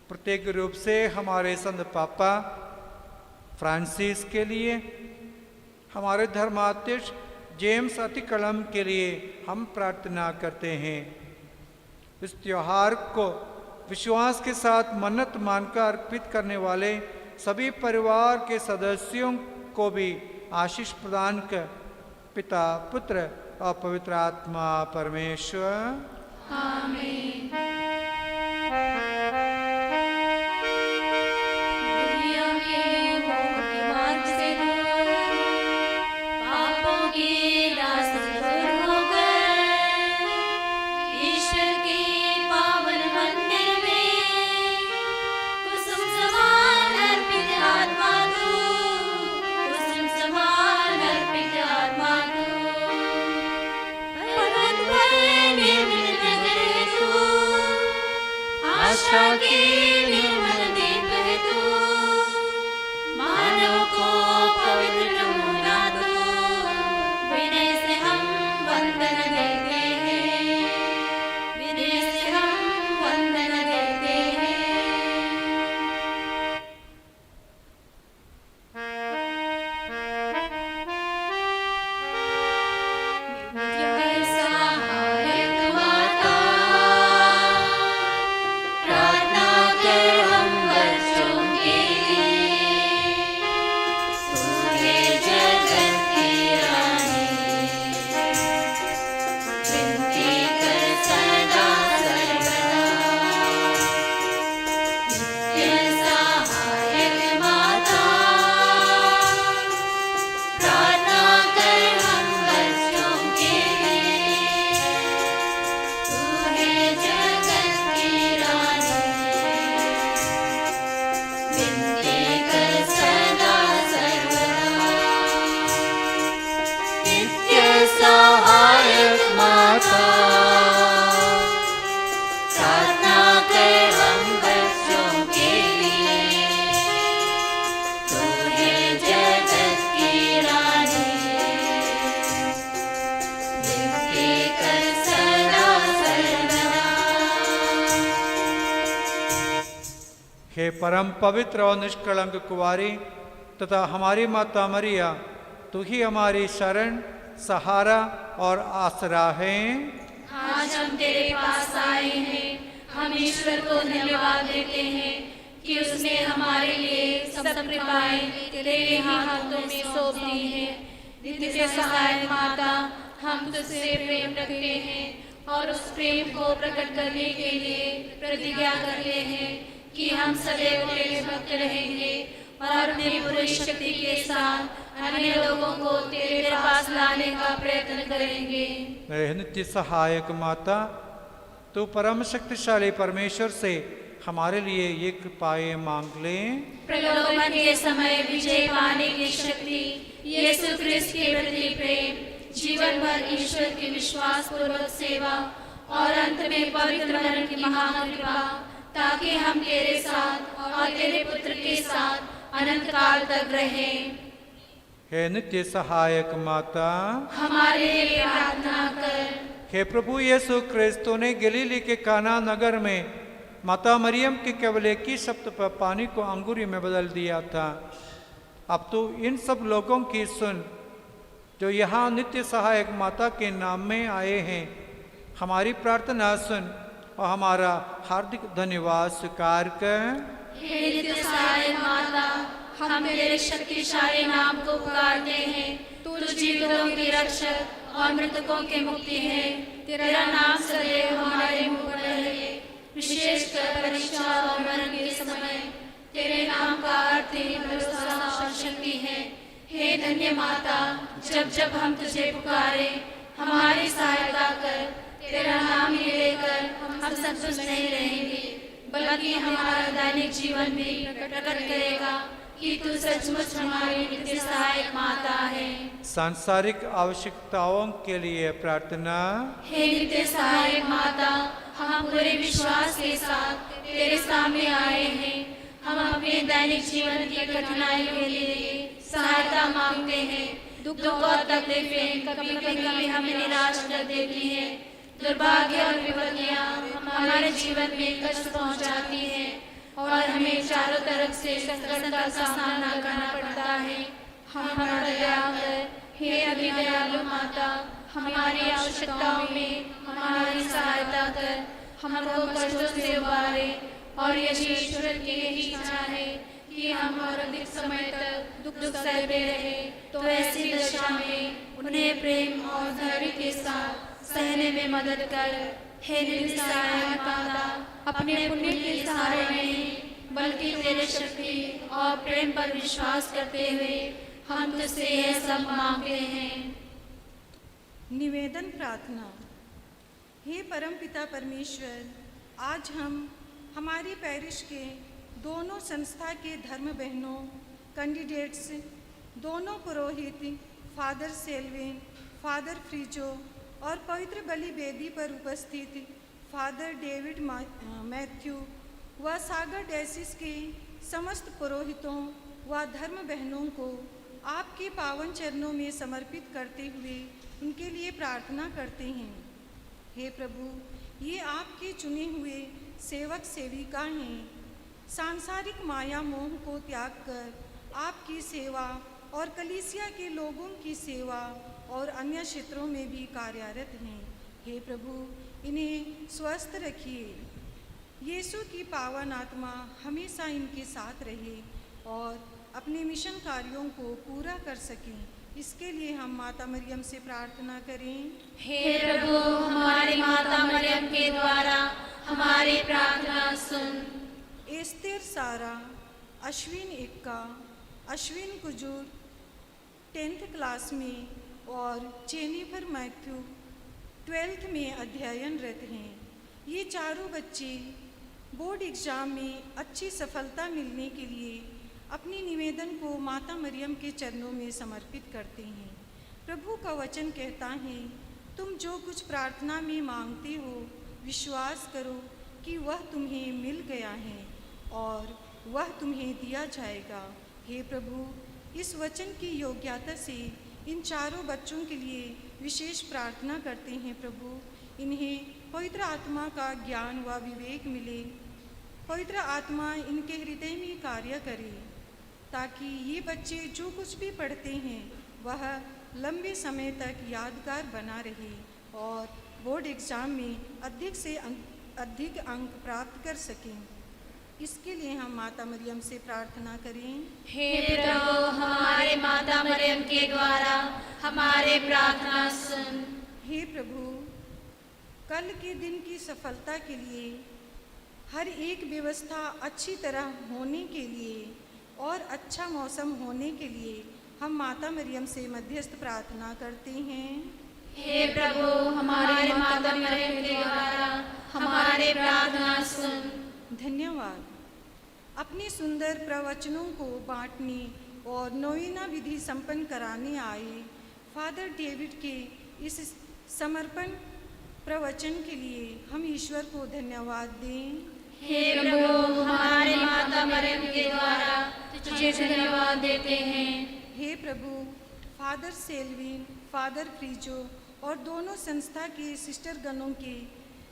प्रत्येक रूप से हमारे संत पापा फ्रांसिस के लिए, हमारे धर्माध्यक्ष जेम्स अतिकलम के लिए हम प्रार्थना करते हैं। इस त्योहार को विश्वास के साथ मन्नत मानकर अर्पित करने वाले सभी परिवार के सदस्यों को भी आशीष प्रदान कर पिता, पुत्र और पवित्र आत्मा परमेश्वर आमीन। हे परम पवित्र और निष्कलंक कुंवारी तथा हमारी माता मरिया, तू ही हमारी शरण, सहारा और आसरा है। आज हम तेरे पास आए हैं, हम ईश्वर को धन्यवाद देते हैं कि उसने हमारे लिए सब कृपाएं तेरे हाथों में सौंप दी है। नित्य सहायक माता, हम तुझसे प्रेम रखते हैं और उस प्रेम को प्रकट करने के लिए प्रतिज्ञा करते हैं कि हम सदैव तेरे भक्त रहेंगे और अपनी पूरी शक्ति के साथ अन्य लोगों को तेरे पास लाने का प्रयत्न करेंगे। नित्य सहायक माता, तू परम शक्तिशाली परमेश्वर से हमारे लिए ये कृपाएं मांग ले। प्रलोभन के समय विजय पाने की शक्ति, यीशु क्रिस्त के प्रति प्रेम, जीवन भर ईश्वर की विश्वास पूर्वक सेवा और अंत में पवित्र मरण की महान कृपा, ताकि हम तेरे साथ और तेरे पुत्र के साथ अनंत काल तक रहें। हे नित्य सहायक माता, हमारे लिए प्रार्थना कर। हे प्रभु यीशु क्रिस्त, ने गलीली के काना नगर में माता मरियम के केवल एक ही शब्द पर पानी को अंगूरी में बदल दिया था। अब तो इन सब लोगों की सुन जो यहाँ नित्य सहायक माता के नाम में आए हैं। हमारी प्रार्थना सुन और हमारा हार्दिक धन्यवाद स्वीकार कर। हे नित्य सहायक माता, हम तेरे शक्तिशाली नाम को पुकारते हैं। तू जीवितों की रक्षक और मृतकों की मुक्ति है। तेरा नाम सदैव हमारे मुख पर रहे, विशेषकर परीक्षा और मरण के समय। तेरे नाम का अर्थ ही भरोसा और शक्ति है। हे धन्य माता, जब जब हम तुझे पुकारे, हमारी सहायता कर। तेरा नाम ही लेकर हम संतुष्ट नहीं रहेंगे, बल्कि हमारा दैनिक जीवन भी प्रकट करेगा कि तू सचमुच हमारी नित्य सहायक माता है। सांसारिक आवश्यकताओं के लिए प्रार्थना। हे नित्य सहायक माता, हम पूरे विश्वास के साथ तेरे सामने आए हैं। हम अपने दैनिक जीवन की कठिनाई के लिए सहायता मांगते हैं। दुख और तकलीफें कभी कभी हमें निराश कर देती हैं। दुर्भाग्य और विपत्तियां हमारे जीवन में कष्ट पहुंचाती हैं और हमें चारों तरफ से संकट का सामना करना पड़ता है। हमारा दया कर हे अति दयालु माता, हमारी आवश्यकताओं में हमारी सहायता कर हमको कष्टों से उबारे। और यदि ईश्वर की यही इच्छा है कि हम और अधिक समय तक दुख सहते रहे, तो ऐसी दशा में उन्हें प्रेम और धैर्य के साथ सहने में मदद कर। हे निसहाय माता, अपने पुण्य के सहारे नहीं बल्कि तेरे शक्ति और प्रेम पर विश्वास करते हुए हम तुझसे यह सब मांगते हैं। निवेदन प्रार्थना। हे परमपिता परमेश्वर, आज हम हमारी पैरिश के दोनों संस्था के धर्म बहनों कैंडिडेट्स, दोनों पुरोहित फादर सेल्विन, फादर फ्रीजो और पवित्र बलि वेदी पर उपस्थित फादर डेविड मैथ्यू व सागर डायसिस के समस्त पुरोहितों व धर्म बहनों को आपके पावन चरणों में समर्पित करते हुए उनके लिए प्रार्थना करते हैं। हे प्रभु, ये आपके चुने हुए सेवक सेविका हैं। सांसारिक माया मोह को त्याग कर आपकी सेवा और कलीसिया के लोगों की सेवा और अन्य क्षेत्रों में भी कार्यरत हैं। हे प्रभु, इन्हें स्वस्थ रखिए। यीशु की पावन आत्मा हमेशा इनके साथ रहे और अपने मिशन कार्यों को पूरा कर सकें। इसके लिए हम माता मरियम से प्रार्थना करें। हे प्रभु, हमारी माता मरियम के द्वारा हमारी प्रार्थना सुन। एस्तेर सारा, अश्विन इक्का, अश्विन कुजूर 10th क्लास में और जेनिफर मैथ्यू 12th में अध्ययनरत हैं। ये चारों बच्चे बोर्ड एग्ज़ाम में अच्छी सफलता मिलने के लिए अपनी निवेदन को माता मरियम के चरणों में समर्पित करते हैं। प्रभु का वचन कहता है, तुम जो कुछ प्रार्थना में मांगते हो विश्वास करो कि वह तुम्हें मिल गया है और वह तुम्हें दिया जाएगा। हे प्रभु, इस वचन की योग्यता से इन चारों बच्चों के लिए विशेष प्रार्थना करते हैं। प्रभु, इन्हें पवित्र आत्मा का ज्ञान व विवेक मिले। पवित्र आत्मा इनके हृदय में कार्य करे ताकि ये बच्चे जो कुछ भी पढ़ते हैं वह लंबे समय तक यादगार बना रहे और बोर्ड एग्ज़ाम में अधिक से अधिक अंक प्राप्त कर सकें। इसके लिए हम माता मरियम से प्रार्थना करें। हे प्रभु, हमारे माता मरियम के द्वारा हमारे प्रार्थना सुन। हे प्रभु, कल के दिन की सफलता के लिए हर एक व्यवस्था अच्छी तरह होने के लिए और अच्छा मौसम होने के लिए हम माता मरियम से मध्यस्थ प्रार्थना करते हैं। हे प्रभु, हमारे माता मरियम के द्वारा हमारे प्रार्थना सुन। धन्यवाद। अपने सुंदर प्रवचनों को बांटने और नोवेना विधि संपन्न कराने आए फादर डेविड के इस समर्पण प्रवचन के लिए हम ईश्वर को धन्यवाद दें। हे प्रभु, हमारे माता मरियम के द्वारा तुझे धन्यवाद देते हैं। हे प्रभु, फादर सेल्विन, फादर फ्रीजो और दोनों संस्था के सिस्टर गणों के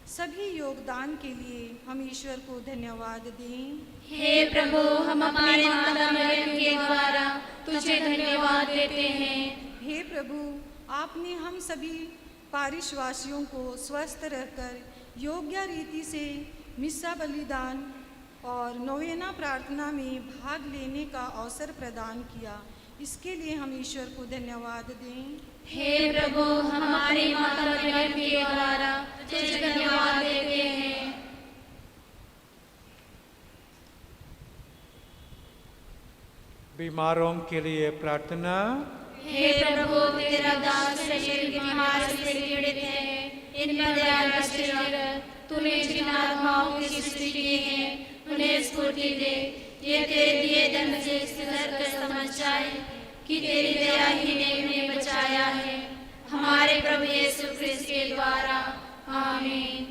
सभी योगदान के लिए हम ईश्वर को धन्यवाद दें। हे प्रभु, हम हमारे माता मरियम के द्वारा तुझे धन्यवाद देते हैं। हे प्रभु, आपने हम सभी पारिशवासियों को स्वस्थ रहकर योग्य रीति से मिस्सा बलिदान और नोवेना प्रार्थना में भाग लेने का अवसर प्रदान किया। इसके लिए हम ईश्वर को धन्यवाद दें। हे प्रभु, हमारी माता मरियम के द्वारा तुझे धन्यवाद देते हैं। बीमारों के लिए प्रार्थना। हे प्रभु, तेरा दास शरीर की बीमारी से पीड़ित है, इन पर दया दृष्टि कर। तूने जिन आत्माओं की सृष्टि की है उन्हें स्फूर्ति दे। ये तेरे दिए दंड से सुधर कर समझ जाए कि तेरी दया ही ने उन्हें बचाया है। हमारे प्रभु यीशु क्रिस्त के द्वारा, आमीन।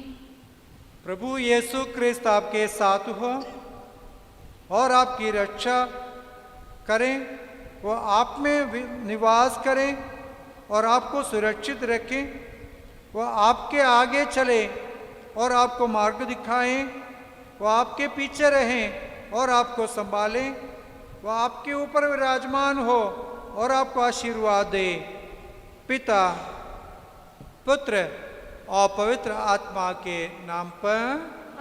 प्रभु यीशु क्रिस्त आपके साथ हो और आपकी रक्षा करें वो आप में निवास करें और आपको सुरक्षित रखें। वो आपके आगे चले और आपको मार्ग दिखाएं। वो आपके पीछे रहें और आपको संभालें। वो आपके ऊपर विराजमान हो और आपको आशीर्वाद दे। पिता, पुत्र और पवित्र आत्मा के नाम पर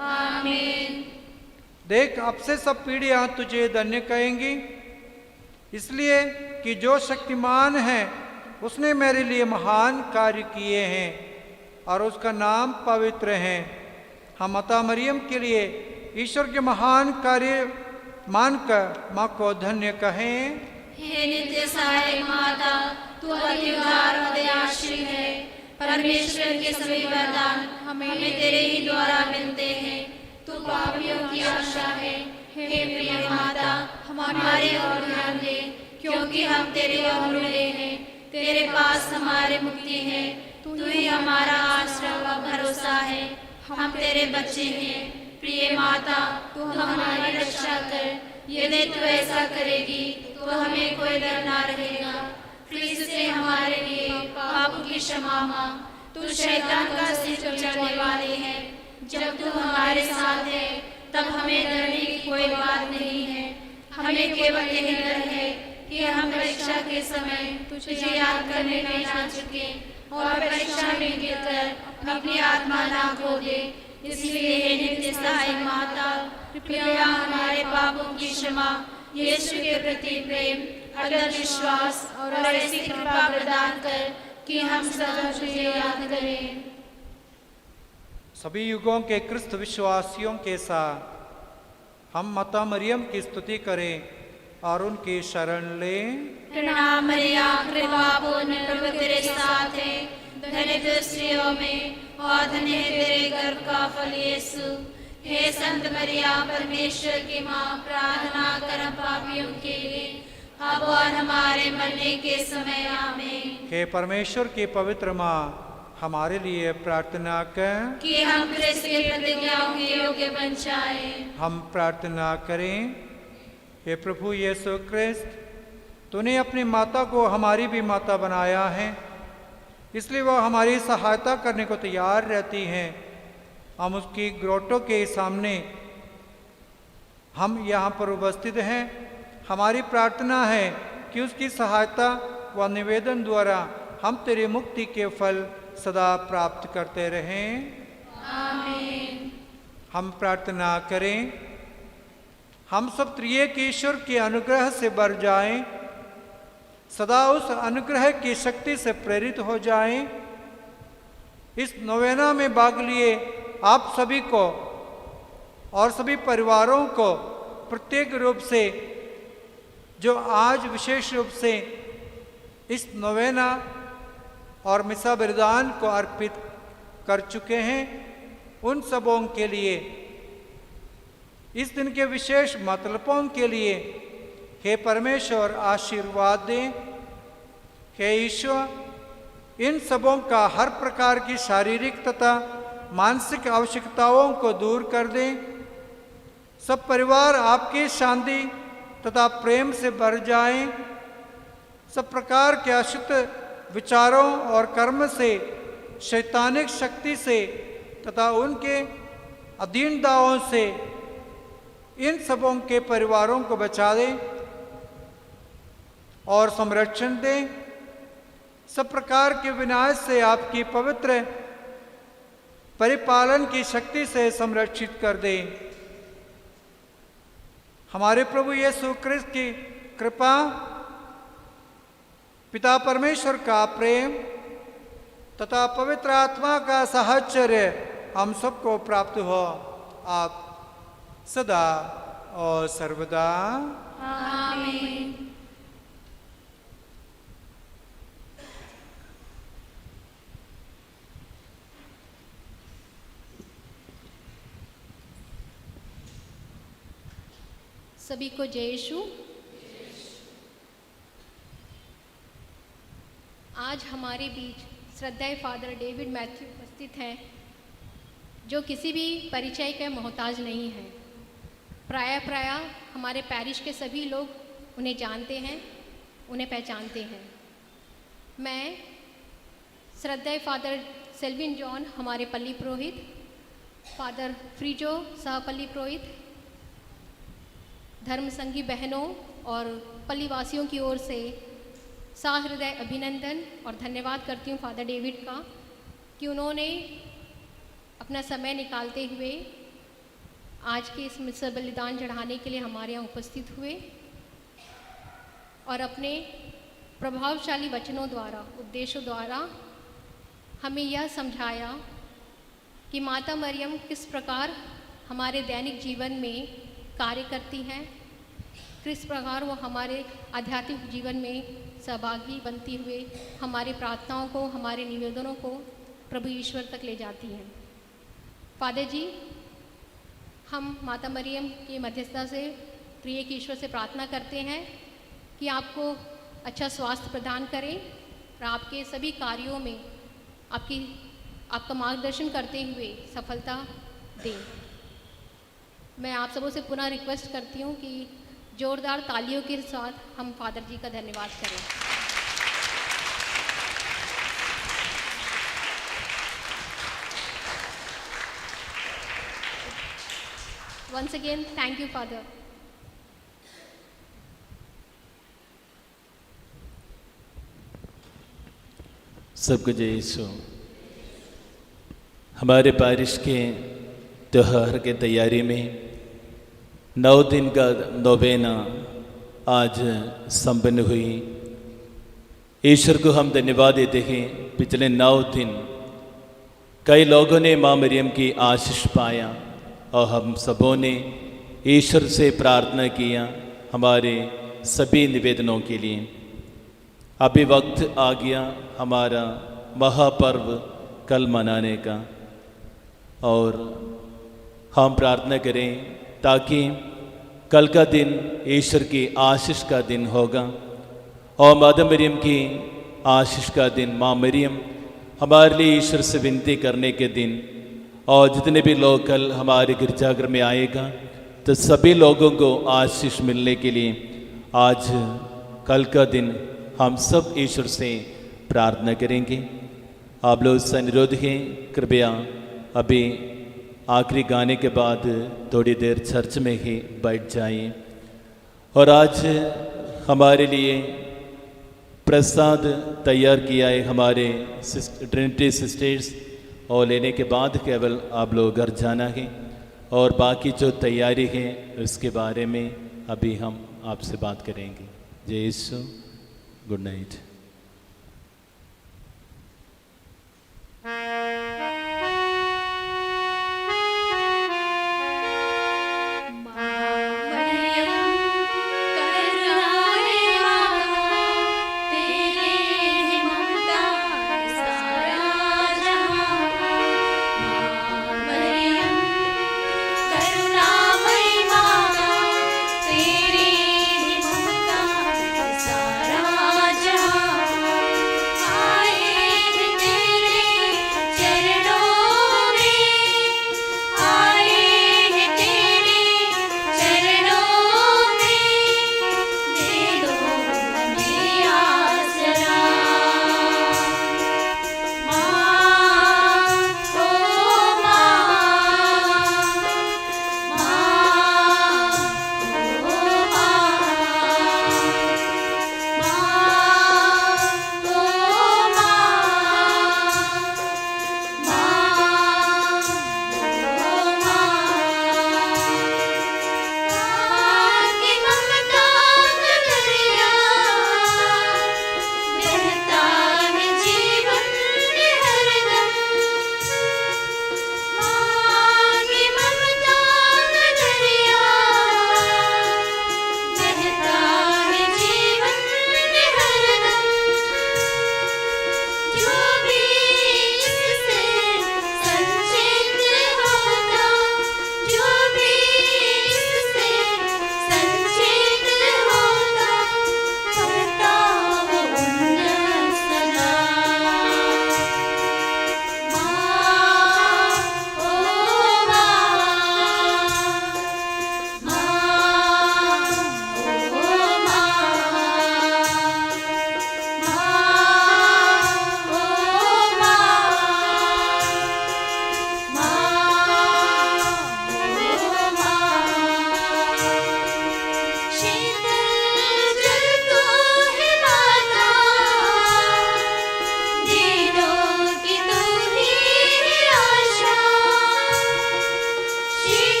आमीन। देख, अब से सब पीढ़ियां तुझे धन्य कहेंगी, इसलिए कि जो शक्तिमान है उसने मेरे लिए महान कार्य किए हैं और उसका नाम पवित्र है। हम माता मरियम के लिए ईश्वर के महान कार्य मानकर माँ को धन्य कहें। हे नित्य सहायक माता, तू अति उदार और दयाशील है। परमेश्वर के सभी वरदान हमें तेरे ही द्वारा मिलते हैं। तू पापियों की आशा है। हे प्रिय माता, हमारे ओर ध्यान दे, क्योंकि हम तेरे ओर मिले हैं। तेरे पास हमारी मुक्ति है। तू ही हमारा आश्रय व भरोसा है। हम तेरे बच्चे हैं। प्रिय माता, तू हमारी रक्षा कर। यदि तू ऐसा करेगी तो हमें कोई डर ना रहेगा। फिर से हमारे लिए पापों की क्षमा मांग। तू शैतान का सिर कुचलने वाली है। जब तू हमारे साथ है तब हमें डरने की कोई बात नहीं है। हमें केवल यही डर है कि हम परीक्षा के समय तुझे याद करने में ना चुके और परीक्षा में गिरकर अपनी आत्मा ना खो दे। इसलिए हे नित्य सहायक माता, कृपया हमारे पापों की क्षमा, यीशु के प्रति प्रेम, अटल विश्वास और ऐसी कृपा प्रदान कर कि हम सदा तुझे याद करें। सभी युगों के क्रिस्त विश्वासियों के साथ हम माता मरियम की स्तुति करें और उनकी शरण लें। प्रणाम मरिया, कृपा पूर्ण, प्रभु तेरे साथ है। धन्य तू स्त्रियों में और धन्य है तेरे गर्भ का फल यीशु। हे संत मरिया, परमेश्वर की माँ, प्रार्थना कर हम पापियों के लिए, अब और हमारे मरने के समय। आमीन। हे परमेश्वर की पवित्र माँ, हमारे लिए प्रार्थना कर कि हम क्रिस्त की प्रतिज्ञाओं के योग्य बन जाएं। हम प्रार्थना करें। हे प्रभु यीशु क्रिस्त, तूने अपनी माता को हमारी भी माता बनाया है, इसलिए वह हमारी सहायता करने को तैयार रहती हैं। हम उसकी ग्रोटों के सामने हम यहाँ पर उपस्थित हैं। हमारी प्रार्थना है कि उसकी सहायता व निवेदन द्वारा हम तेरी मुक्ति के फल सदा प्राप्त करते रहें। आमीन। हम प्रार्थना करें। हम सब त्रिएक ईश्वर के अनुग्रह से भर जाएं, सदा उस अनुग्रह की शक्ति से प्रेरित हो जाएं। इस नोवेना में भाग लिए आप सभी को और सभी परिवारों को प्रत्येक रूप से, जो आज विशेष रूप से इस नोवेना और मिसा बलिदान को अर्पित कर चुके हैं, उन सबों के लिए, इस दिन के विशेष मतलबों के लिए हे परमेश्वर आशीर्वाद दें। हे ईश्वर, इन सबों का हर प्रकार की शारीरिक तथा मानसिक आवश्यकताओं को दूर कर दें। सब परिवार आपकी शांति तथा प्रेम से भर जाएं। सब प्रकार के अशुद्ध विचारों और कर्म से, शैतानिक शक्ति से तथा उनके अधीनताओं से इन सबों के परिवारों को बचा दें और संरक्षण दें। सब प्रकार के विनाश से आपकी पवित्र परिपालन की शक्ति से संरक्षित कर दें। हमारे प्रभु यीशु क्रिस्त की कृपा, पिता परमेश्वर का प्रेम तथा पवित्र आत्मा का साहचर्य हम सबको प्राप्त हो, आप सदा और सर्वदा। आमीन। सभी को जय यीशु। आज हमारे बीच श्रद्धेय फादर डेविड मैथ्यू उपस्थित हैं, जो किसी भी परिचय के मोहताज नहीं हैं। प्राय हमारे पैरिश के सभी लोग उन्हें जानते हैं। उन्हें पहचानते हैं। मैं श्रद्धेय फादर सेल्विन जॉन हमारे पल्ली पुरोहित, फादर फ्रीजो सहपल्ली पुरोहित, धर्म संघी बहनों और पल्ली वासियों की ओर से सहृदय अभिनंदन और धन्यवाद करती हूँ फादर डेविड का कि उन्होंने अपना समय निकालते हुए आज के इस मिस्र बलिदान चढ़ाने के लिए हमारे यहाँ उपस्थित हुए और अपने प्रभावशाली वचनों द्वारा, उपदेशों द्वारा हमें यह समझाया कि माता मरियम किस प्रकार हमारे दैनिक जीवन में कार्य करती हैं, किस प्रकार वो हमारे आध्यात्मिक जीवन में सहभागी बनती हुए हमारी प्रार्थनाओं को, हमारे निवेदनों को प्रभु ईश्वर तक ले जाती हैं। फादर जी, हम माता मरियम की मध्यस्थता से प्रिय के ईश्वर से प्रार्थना करते हैं कि आपको अच्छा स्वास्थ्य प्रदान करें और आपके सभी कार्यों में आपका मार्गदर्शन करते हुए सफलता दें। मैं आप सबों से पुनः रिक्वेस्ट करती हूँ कि जोरदार तालियों के साथ हम फादर जी का धन्यवाद करें। Once again, thank you, Father. सबको जय यीशु। हमारे पारिश के त्यौहार के तैयारी में 9 दिन का नोवेना आज संपन्न हुई। ईश्वर को हम धन्यवाद देते हैं। पिछले 9 दिन कई लोगों ने माँ मरियम की आशीष पाया और हम सबों ने ईश्वर से प्रार्थना किया हमारे सभी निवेदनों के लिए। अभी वक्त आ गया हमारा महापर्व कल मनाने का और हम प्रार्थना करें ताकि कल का दिन ईश्वर की आशीष का दिन होगा और माता मरियम की आशीष का दिन, माँ मरियम हमारे लिए ईश्वर से विनती करने के दिन। और जितने भी लोग कल हमारे गिरजाघर में आएगा तो सभी लोगों को आशीष मिलने के लिए आज कल का दिन हम सब ईश्वर से प्रार्थना करेंगे। आप लोग से अनुरोध है, कृपया अभी आखिरी गाने के बाद थोड़ी देर चर्च में ही बैठ जाइए। और आज हमारे लिए प्रसाद तैयार किया है हमारे ट्रिनिटी सिस्टर्स और लेने के बाद केवल आप लोग घर जाना है और बाकी जो तैयारी है उसके बारे में अभी हम आपसे बात करेंगे। जय यीशु। Good night.